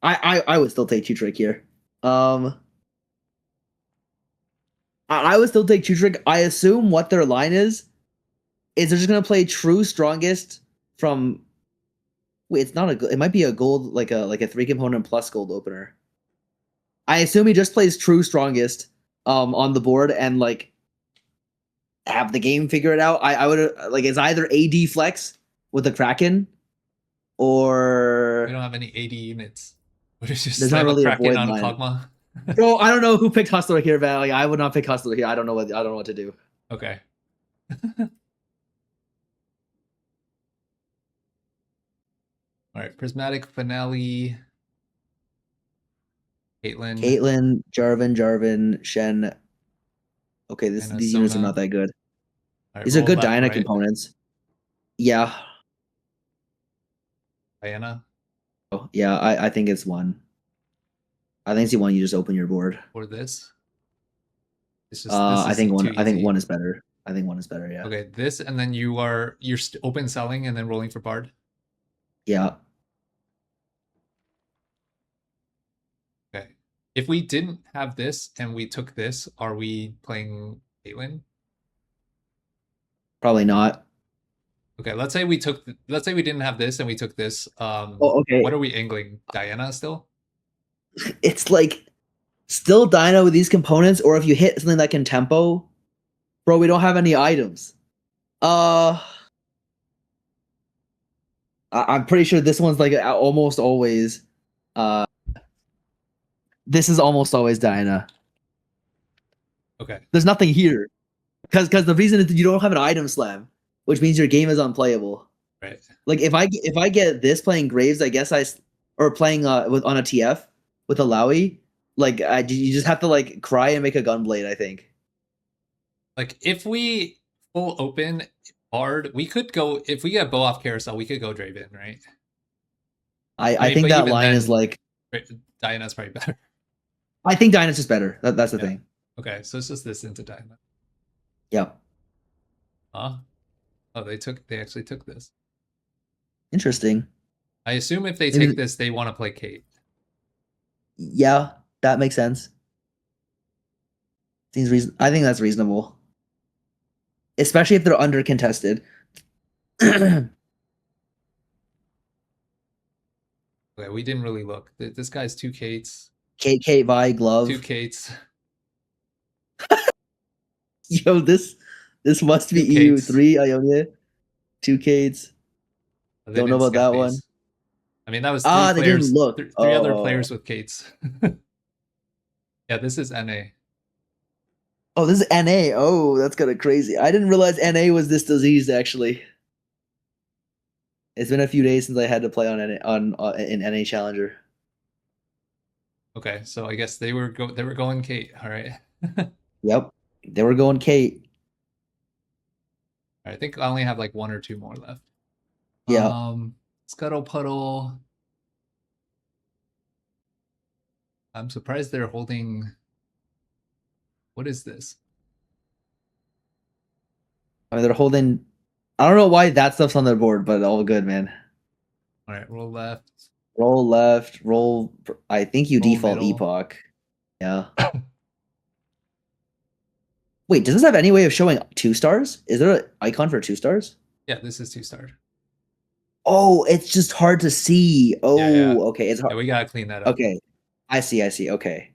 I would still take 2 trick here. I would still take 2 trick. I assume what their line is they're just gonna play true strongest from. Wait, it's not a. It might be a gold, like a 3 component plus gold opener. I assume he just plays true strongest on the board and, like, have the game figure it out. I would, like, it's either AD flex with the Kraken, or we don't have any AD units. We're just there's not really Kraken a void on line. Kog'Maw. Bro, I don't know who picked Hustler here, man. Like, I would not pick Hustler here. I don't know what to do. Okay. All right, Prismatic Finale. Caitlyn, Jarvan, Shen. Okay, these units are not that good. Right, these are good left, Diana right. components. Yeah. Diana? Oh, yeah, I think it's 1. I think it's the 1 you just open your board. Or this? It's just, I think 1 is better. I think 1 is better, yeah. Okay, this, and then you're open selling and then rolling for Bard? Yeah. Okay. If we didn't have this and we took this, are we playing Caitlyn? Probably not. Okay, let's say we didn't have this and we took this. Okay. What are we angling? Diana still? It's like still Diana with these components, or if you hit something that can tempo, bro, we don't have any items. I'm pretty sure this one's like almost always. This is almost always Diana. Okay. There's nothing here, because the reason is that you don't have an item slam, which means your game is unplayable. Right. Like, if I get this playing Graves, I guess or playing on a TF with a Lowy, like, you just have to, like, cry and make a Gunblade, I think. Like, if we full open Bard, we could go, if we get Bow off Carousel, we could go Draven, right? I think that line is like Diana's probably better. I think Diana's just better. That's the thing. Okay, so it's just this into Diana. Yep. Huh? Oh, they actually took this. Interesting. I assume if they take this, they want to play Kate. Yeah, that makes sense. I think that's reasonable, especially if they're under contested. Okay, we didn't really look. This guy's 2 Kates. Kate, Vi, Glove. 2 Kates. Yo, this must be EU. 3 Ionia, 2 Kates. Don't know about that one. I mean, that was 3 players. They didn't look. 3 other players with Kates. Yeah, this is NA. Oh, this is NA. Oh, that's kind of crazy. I didn't realize NA was this diseased, actually. It's been a few days since I had to play on in NA Challenger. Okay, so I guess they were going Kate. All right. Yep, they were going Kate. I think I only have like one or two more left. Yeah, Scuttle Puddle. I'm surprised they're holding. What is this? I mean they're holding. I don't know why that stuff's on their board, but all good, man. All right, roll left. Roll left, roll. I think you Roll default middle. Epoch. Yeah. Wait, does this have any way of showing 2 stars? Is there an icon for 2 stars? Yeah, this is 2-star. Oh, it's just hard to see. Yeah. Oh, okay. It's hard. Yeah, we gotta clean that up. Okay. I see. Okay.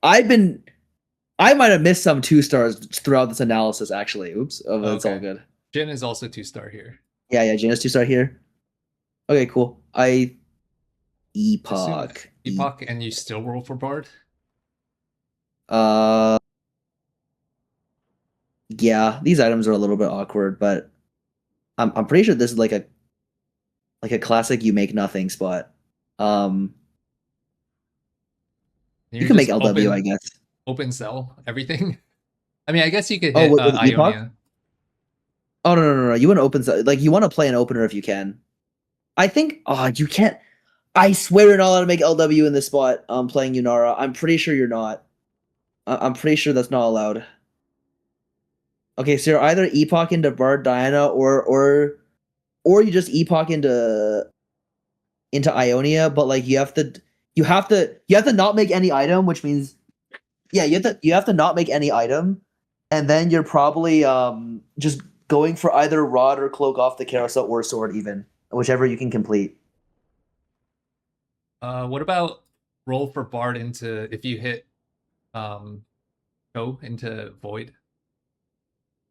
I might have missed some 2 stars throughout this analysis, actually. Oops. Oh, that's all good. Jin is also 2-star here. Yeah, Jana's 2-star here. Okay, cool. Epoch. Epoch, and you still roll for Bard? Yeah, these items are a little bit awkward, but I'm pretty sure this is like a classic you make nothing spot. You can make LW, I guess. Open sell everything. I mean, I guess you could Oh, hit with Epoch? Ionia. Oh no! You want to open like you want to play an opener if you can. I think. Oh, you can't. I swear you're not allowed to make LW in this spot. Playing Unara. I'm pretty sure you're not. I'm pretty sure that's not allowed. Okay, so you're either Epoch into Bard Diana or you just Epoch into Ionia, but like you have to not make any item, which means you have to not make any item, and then you're probably just going for either rod or cloak off the carousel or sword, even whichever you can complete. What about roll for Bard into if you hit go into Void?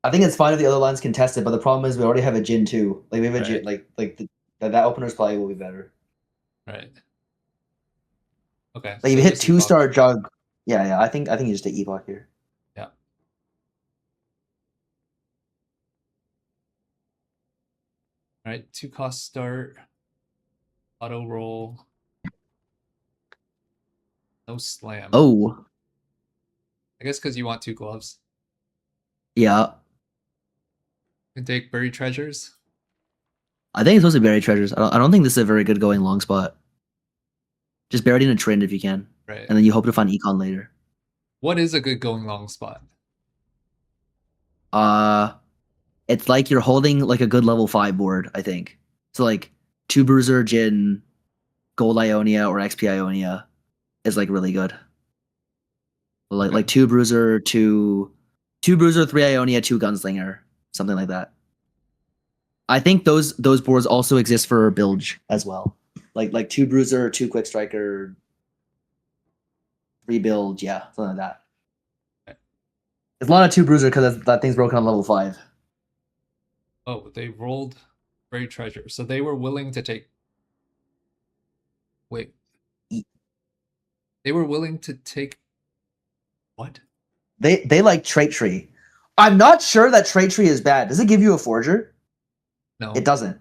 I think it's fine if the other line's contested, but the problem is we already have a Jin too. Like we have a Jin, that opener's probably will be better. Right. Okay. Like if you hit 2-star jug, yeah. I think you just take Epoch here. Yeah. All right. 2-cost start. Auto roll. No slam. Oh. I guess because you want 2 gloves. Yeah. You can take Buried Treasures. I think it's supposed to be Buried Treasures. I don't think this is a very good going long spot. Just buried in a trend if you can. Right. And then you hope to find econ later. What is a good going long spot? It's like you're holding like a good level 5 board, I think. So like 2 Bruiser, Jin, Gold Ionia, or XP Ionia is like really good. Like 2 Bruiser, 2 Bruiser, 3 Ionia, 2 Gunslinger, something like that. I think those boards also exist for Bilge as well. Like 2 Bruiser, 2 Quick Striker, 3 Bilge, yeah, something like that. Okay. It's a lot of 2 Bruiser because that thing's broken on level 5. Oh, they rolled Buried Treasure. So they were willing to take... Wait. They were willing to take... What? They like Trait Tree. I'm not sure that Trait Tree is bad. Does it give you a Forger? No. It doesn't.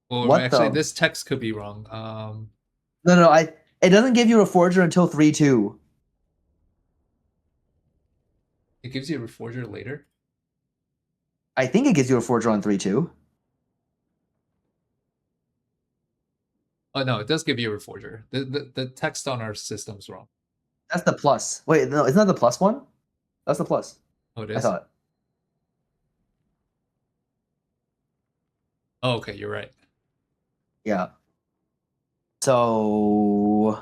Well, what actually, this text could be wrong. No, it doesn't give you a Forger until 3-2. It gives you a Reforger later? I think it gives you a Forger on 3-2. Oh, no, it does give you a Reforger. The text on our system's wrong. That's the plus. Wait, no, isn't that the plus one? That's the plus. Oh, it is? I thought. Oh, okay, you're right. Yeah. So,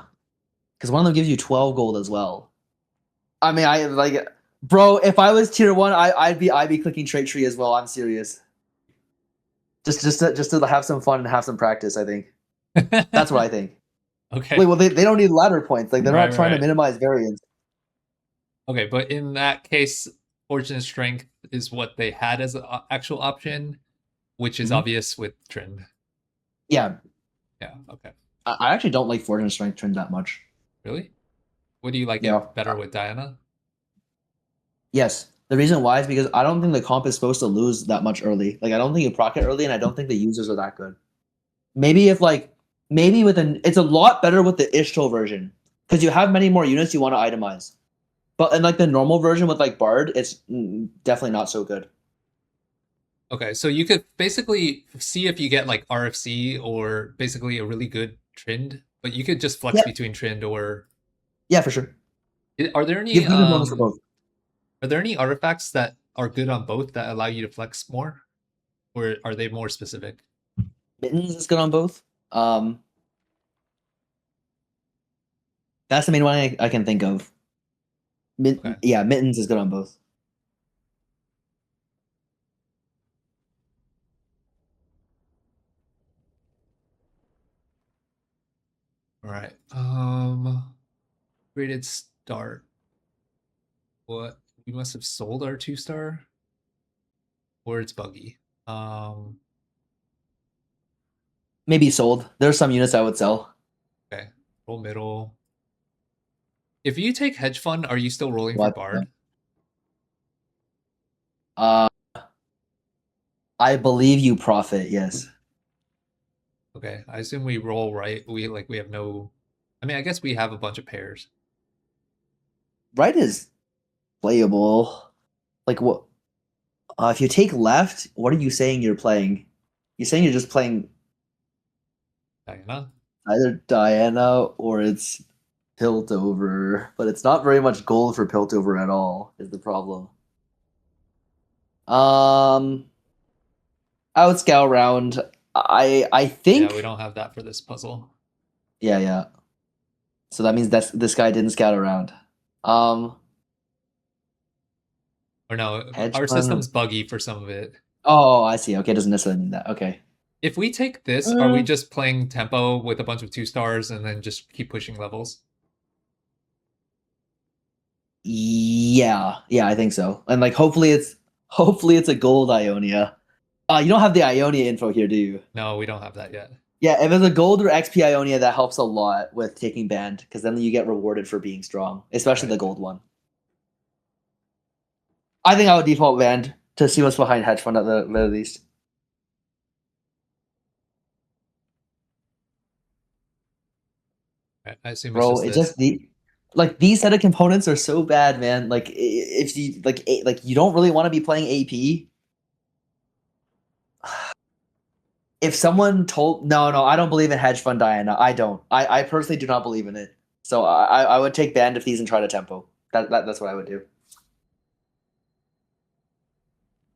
because one of them gives you 12 gold as well. I mean, I like, bro. If I was tier 1, I'd be clicking Trait Tree as well. I'm serious. Just to have some fun and have some practice. I think that's what I think. Okay. Wait, well, they don't need ladder points. Like they're not trying to minimize variance. Okay, but in that case, Fortune Strength is what they had as an actual option, which is obvious with Trend. Yeah. Yeah, okay. I actually don't like Fortune Strength Trend that much. Really? What do you like it better with Diana? Yes. The reason why is because I don't think the comp is supposed to lose that much early. Like I don't think you proc it early, and I don't think the users are that good. Maybe with it's a lot better with the Ixtal version. because you have many more units you want to itemize. But in like the normal version with like Bard, it's definitely not so good. Okay, so you could basically see if you get like RFC or basically a really good trend, but you could just flex Yeah, between trend or yeah, for sure. are there You any have good bonus for both. artifacts that are good on both that allow you to flex more? Or are they more specific? Mittens is good on both. That's the main one I can think of. Okay. Yeah, Mittens is good on both. All right. Graded start. What? We must have sold our 2-star? Or it's buggy. Maybe sold. There's some units I would sell. Okay. Roll middle. If you take hedge fund, are you still rolling for What? Bard? Uh, I believe you profit. Yes. Okay. I assume we roll right. We have no. I mean, I guess we have a bunch of pairs. Right is playable. Like what? If you take left, what are you saying you're playing? You're saying you're just playing Diana. either Diana or it's Piltover, but it's not very much gold for Piltover at all, is the problem. I would scout around. I Yeah, we think don't have that for this puzzle. yeah. So that means this guy didn't scout around. Um Or no, Hedge our fund. system's buggy for some of it. Oh, I see. Okay, it doesn't necessarily mean that. Okay. If we take this, are we Uh, just playing tempo with a bunch of 2-stars and then just keep pushing levels? yeah, I think so. And like hopefully it's a gold Ionia. You don't have the Ionia info here, do you? No, we don't have that yet. Yeah, if it's a gold or XP Ionia, that helps a lot with taking banned, because then you get rewarded for being strong, especially Right. the gold one. I think I would default banned to see what's behind hedge fund at the very least. Right. I assume it's Bro, just it's this. just these set of components are so bad, man. Like if you like you don't really want to be playing AP. If someone told no, I don't believe in hedge fund Diana. I don't. I personally do not believe in it. So I would take banned of these and try to tempo. That's what I would do.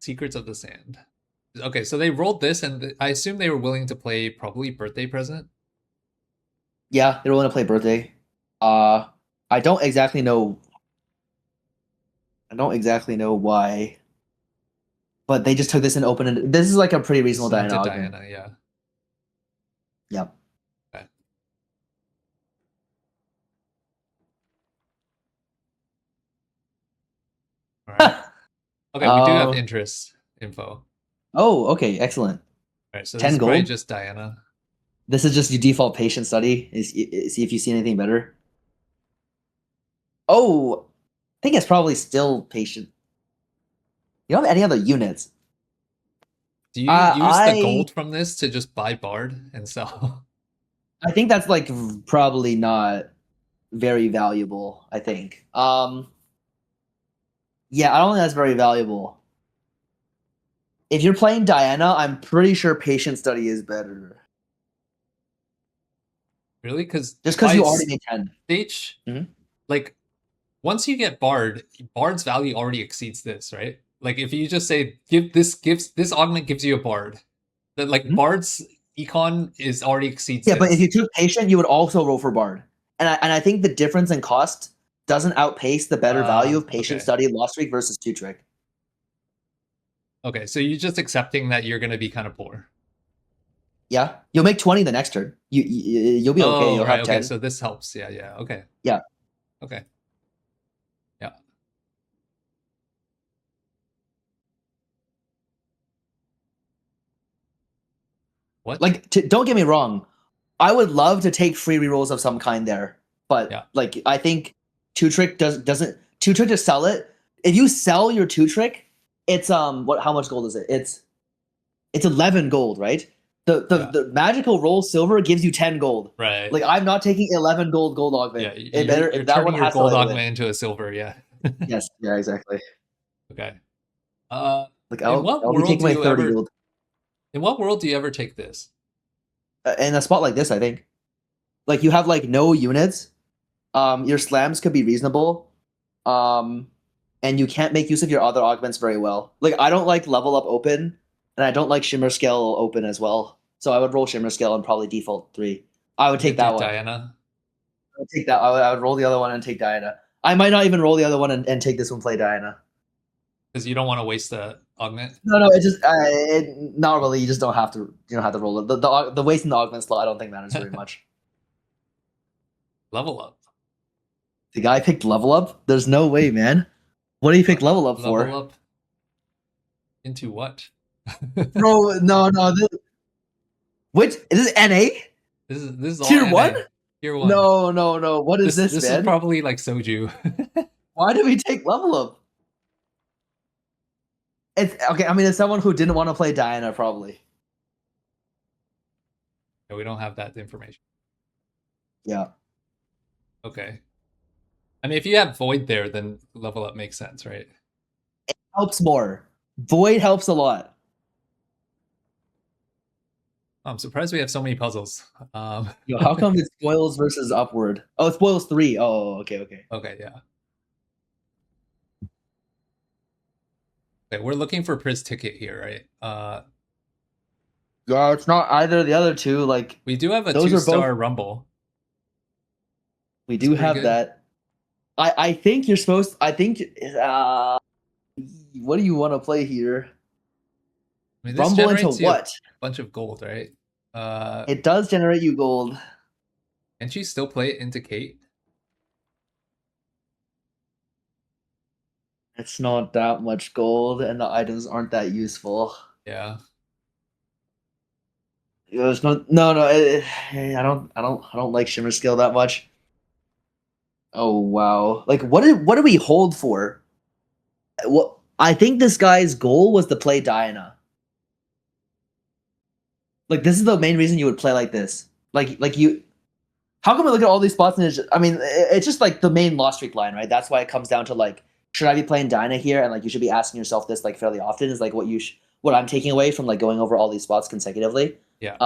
Secrets of the Sand. Okay, so they rolled this, and I assume they were willing to play probably birthday present. Yeah, they're willing to play birthday. Uh, I don't exactly know. I don't exactly know why, but they just took this and opened it. This is like a pretty This reasonable is Diana into augment. Diana, yeah. Yep. Okay. All right. Okay, we do have uh, interest info. oh, okay, excellent. All right, so this 10 is probably gold. just Diana. This is just your default patient study. See if you see anything better. Oh, I think it's probably still patient. You don't have any other units. Do you use the I gold from this to just buy Bard and sell? I think that's like probably not very valuable, I think. Yeah, I don't think that's very valuable. If you're playing Diana, I'm pretty sure patient study is better. Really? Because Just because by you already made 10. stage, Mhm. like once you get Bard, Bard's value already exceeds this, right? Like if you just say gives this augment gives you a Bard, that like Mhm. Bard's econ is already exceeds Yeah, but if this. you took patient, you would also roll for Bard. And I think the difference in cost doesn't outpace the better value of patient Okay. study lost streak versus two trick. Okay, so you're just accepting that you're gonna be kind of poor. Yeah, you'll make 20 the next turn. You'll be okay. Oh, You'll right. have Okay, 10. so this helps. Yeah. Okay. Yeah. Okay. Yeah. What? Like, don't get me wrong. I would love to take free rerolls of some kind there, but Yeah. like I think two trick doesn't two trick to sell it. If you sell your two trick, it's what how much gold is it? It's 11 gold, right? The magical roll silver gives you 10 gold. Right. Like I'm not taking 11 gold augment. Yeah, It better you're that one turning your has to gold lay augment with. into a silver. Yeah. Yes, yeah, exactly. Okay. Like In I'll what I'll be world taking do my you 30 ever? gold. In what world do you ever take this? In a spot like this, I think. Like you have like no units. Your slams could be reasonable. Um, and you can't make use of your other augments very well. Like I don't like level up open, and I don't like shimmer scale open as well. So I would roll shimmer scale and probably default 3. I would You take could do that one. Diana. I would take that. I would roll the other one and take Diana. I might not even roll the other one and take this one, play Diana. Because you don't want to waste the augment. No, it just not really. You just don't have to. You don't have to roll it. The waste in the augment slot, I don't think matters very much. Level up. The guy picked level up. There's no way, man. What do you pick level up for? Level up into what? Bro, no. Which is this NA? This is all Tier NA. 1? Tier 1. No. What is this, This man? is probably like Soju. Why did we take level up? It's okay. I mean, it's someone who didn't want to play Diana, probably. No, we don't have that information. Yeah. Okay. I mean, if you have Void there, then level up makes sense, right? It helps more. Void helps a lot. I'm surprised we have so many puzzles. Yo, how come it's spoils versus upward? Oh, it spoils 3. Oh, okay. Okay, yeah. Okay, we're looking for Priz ticket here, right? Yeah, it's not either of the other two. Like we do have a those 2-star Rumble. We do have good. that. I think you're supposed. I think. What do you want to play here? I mean, this Rumble into generates you what? a bunch of gold, right? It does generate you gold. Can she still play it into Kate? It's not that much gold, and the items aren't that useful. Yeah. There's no. I don't like Shimmer Skill that much. Oh wow! Like what do we hold for? What I think this guy's goal was to play Diana. Like this is the main reason you would play like this. Like you. How come we look at all these spots and it's just like the main lost streak line, right? That's why it comes down to like, should I be playing Diana here? And like you should be asking yourself this like fairly often is like what I'm taking away from like going over all these spots consecutively. Yeah.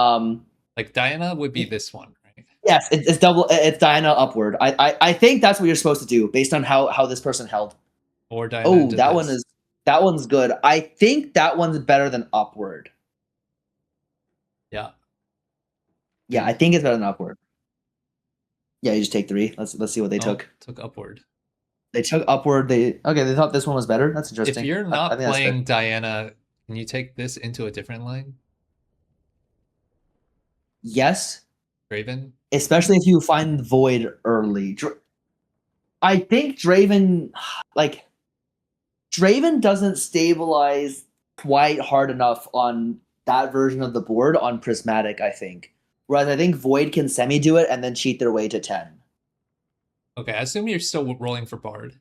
Like Diana would be this one, right? Yes, it's double. It's Diana upward. I think that's what you're supposed to do based on how this person held. Or Diana. Oh, that one's good. I think that one's better than upward. Yeah. Yeah, I think it's better than upward. Yeah, you just take 3. Let's see what they took. Took upward. They took upward. They thought this one was better. That's interesting. If you're not playing Diana, can you take this into a different line? Yes. Draven? Especially if you find Void early. I think Draven doesn't stabilize quite hard enough on that version of the board on Prismatic, I think. Whereas I think Void can semi-do it and then cheat their way to 10. Okay, I assume you're still rolling for Bard.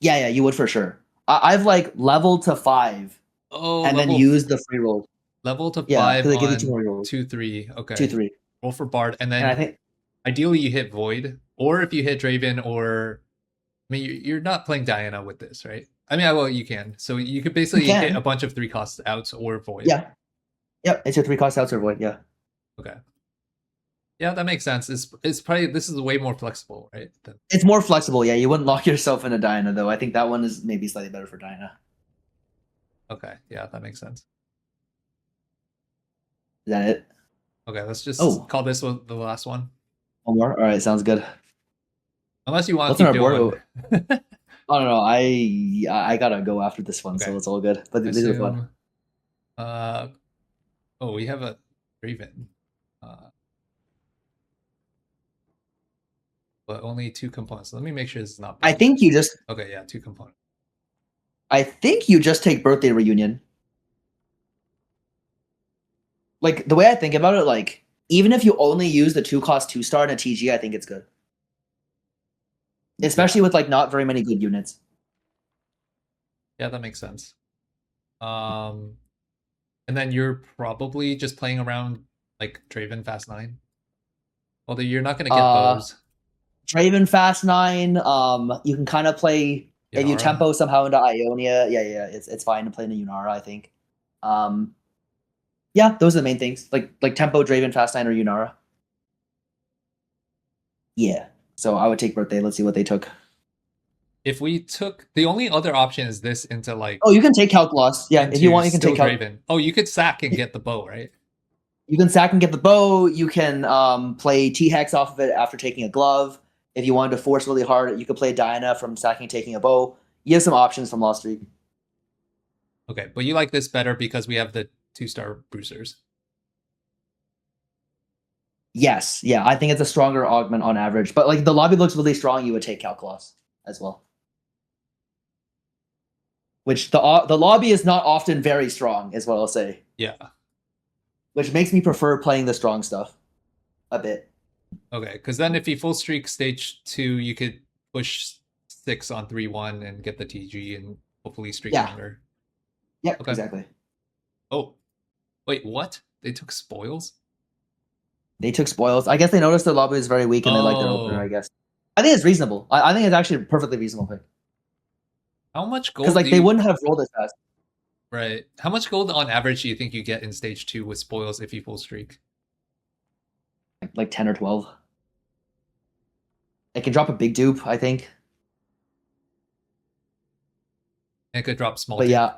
Yeah, you would for sure. I've like leveled to 5 and then used the free roll. Level to 5 they on give you 2 more rolls. 2-3. Okay. 2-3. Roll for Bard, and then I think ideally you hit Void, or if you hit Draven, or I mean you're not playing Diana with this, right? I mean, well, you can. So you could basically hit a bunch of 3 cost outs or Void. Yeah. Yep, it's your 3 cost outs or Void. Yeah. Okay. Yeah, that makes sense. It's probably this is way more flexible, right? It's more flexible. Yeah, you wouldn't lock yourself into Diana though. I think that one is maybe slightly better for Diana. Okay, yeah, that makes sense. Is that it? Okay, let's just call this one the last one. One more. All right, sounds good. Unless you want to keep doing. Oh no, I gotta go after this one, so it's all good. But this is fun. We have a Draven. But only 2 components. Let me make sure this is not. I think you just. Okay, yeah, 2 components. I think you just take birthday reunion. Like the way I think about it, like even if you only use the 2 cost 2-star in a TG, I think it's good. Especially with like not very many good units. Yeah, that makes sense. And then you're probably just playing around like Draven Fast 9. Although you're not gonna get bows. Draven Fast 9. You can kind of play if you Yunara. tempo somehow into Ionia. Yeah, it's fine to play into Yunara, I think. Yeah, those are the main things. Like tempo, Draven Fast 9, or Yunara. Yeah. So I would take birthday. Let's see what they took. If we took the only other option is this into like Oh, you can take Calc Loss. Yeah, if you want, you can take Calc. Draven. Oh, you could sack and get the bow, right? You can sack and get the bow. You can play T-hex off of it after taking a glove. If you wanted to force really hard, you could play Diana from sacking and taking a bow. You have some options from Lost Streak. Okay, but you like this better because we have the 2-star bruisers. Yes, yeah, I think it's a stronger augment on average. But like the lobby looks really strong, you would take Calculus as well. Which the lobby is not often very strong, is what I'll say. Yeah. Which makes me prefer playing the strong stuff a bit. Okay, because then if you full streak stage 2, you could push 6 on 3-1 and get the TG and hopefully streak longer. Yeah, okay. Exactly. Oh, wait, what? They took spoils? They took spoils. I guess they noticed their lobby was very weak and they like their opener, I guess. I think it's reasonable. I think it's actually a perfectly reasonable pick. How much gold? Because like they wouldn't have rolled as fast. Right. How much gold on average do you think you get in stage 2 with spoils if you full streak? Like 10 or 12. It can drop a big dupe, I think. It could drop small dupe. But yeah,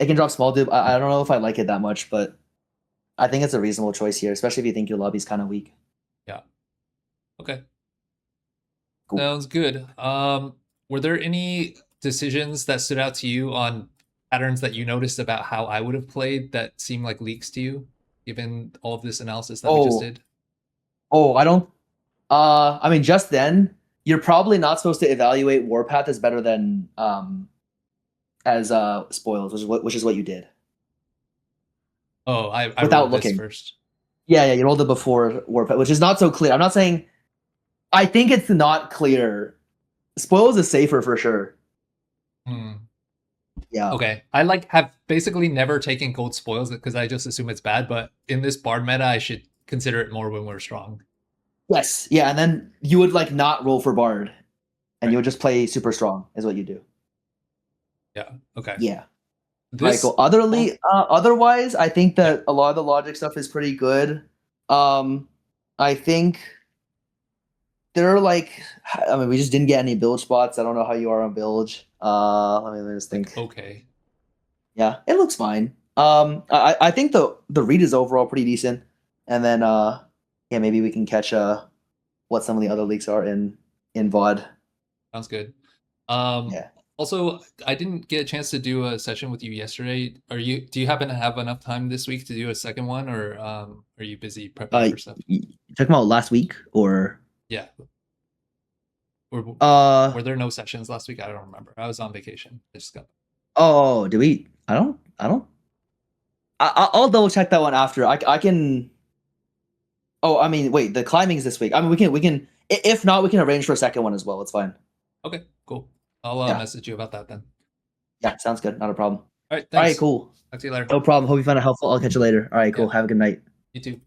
it can drop small dupe. I don't know if I like it that much, but I think it's a reasonable choice here, especially if you think your lobby's kind of weak. Yeah. Okay. Cool. Sounds good. Were there any decisions that stood out to you on patterns that you noticed about how I would have played that seem like leaks to you, given all of this analysis that we just did? I don't. I mean, just then, you're probably not supposed to evaluate Warpath as better than as spoils, which is what you did. Oh, I without looking first. Yeah, you rolled it before Warpath, which is not so clear. I'm not saying. I think it's not clear. Spoils is safer for sure. Yeah. Okay. I have basically never taken gold spoils because I just assume it's bad, but in this bard meta, I should consider it more when we're strong. Yes. Yeah, and then you would like not roll for bard, and you would just play super strong. Is what you do. Yeah. Okay. Yeah. Right, cool. Otherwise, I think that a lot of the logic stuff is pretty good. I think there are we just didn't get any bilge spots. I don't know how you are on bilge. Let me just think. Okay. Yeah, it looks fine. I think the read is overall pretty decent, and then maybe we can catch what some of the other leaks are in VOD. Sounds good. Yeah. Also, I didn't get a chance to do a session with you yesterday. Do you happen to have enough time this week to do a second one, or are you busy prepping for stuff? You talking about last week or? Yeah. Were there no sessions last week? I don't remember. I was on vacation. I just got. Oh, did we? I don't. I'll double check that one after. I can. Oh, I mean, wait. The climbing is this week. I mean, we can. If not, we can arrange for a second one as well. It's fine. Okay, cool. I'll message you about that then. Yeah, sounds good. Not a problem. All right. Thanks. All right, cool. Talk to you later. No problem. Hope you found it helpful. I'll catch you later. All right, cool. Have a good night. You too.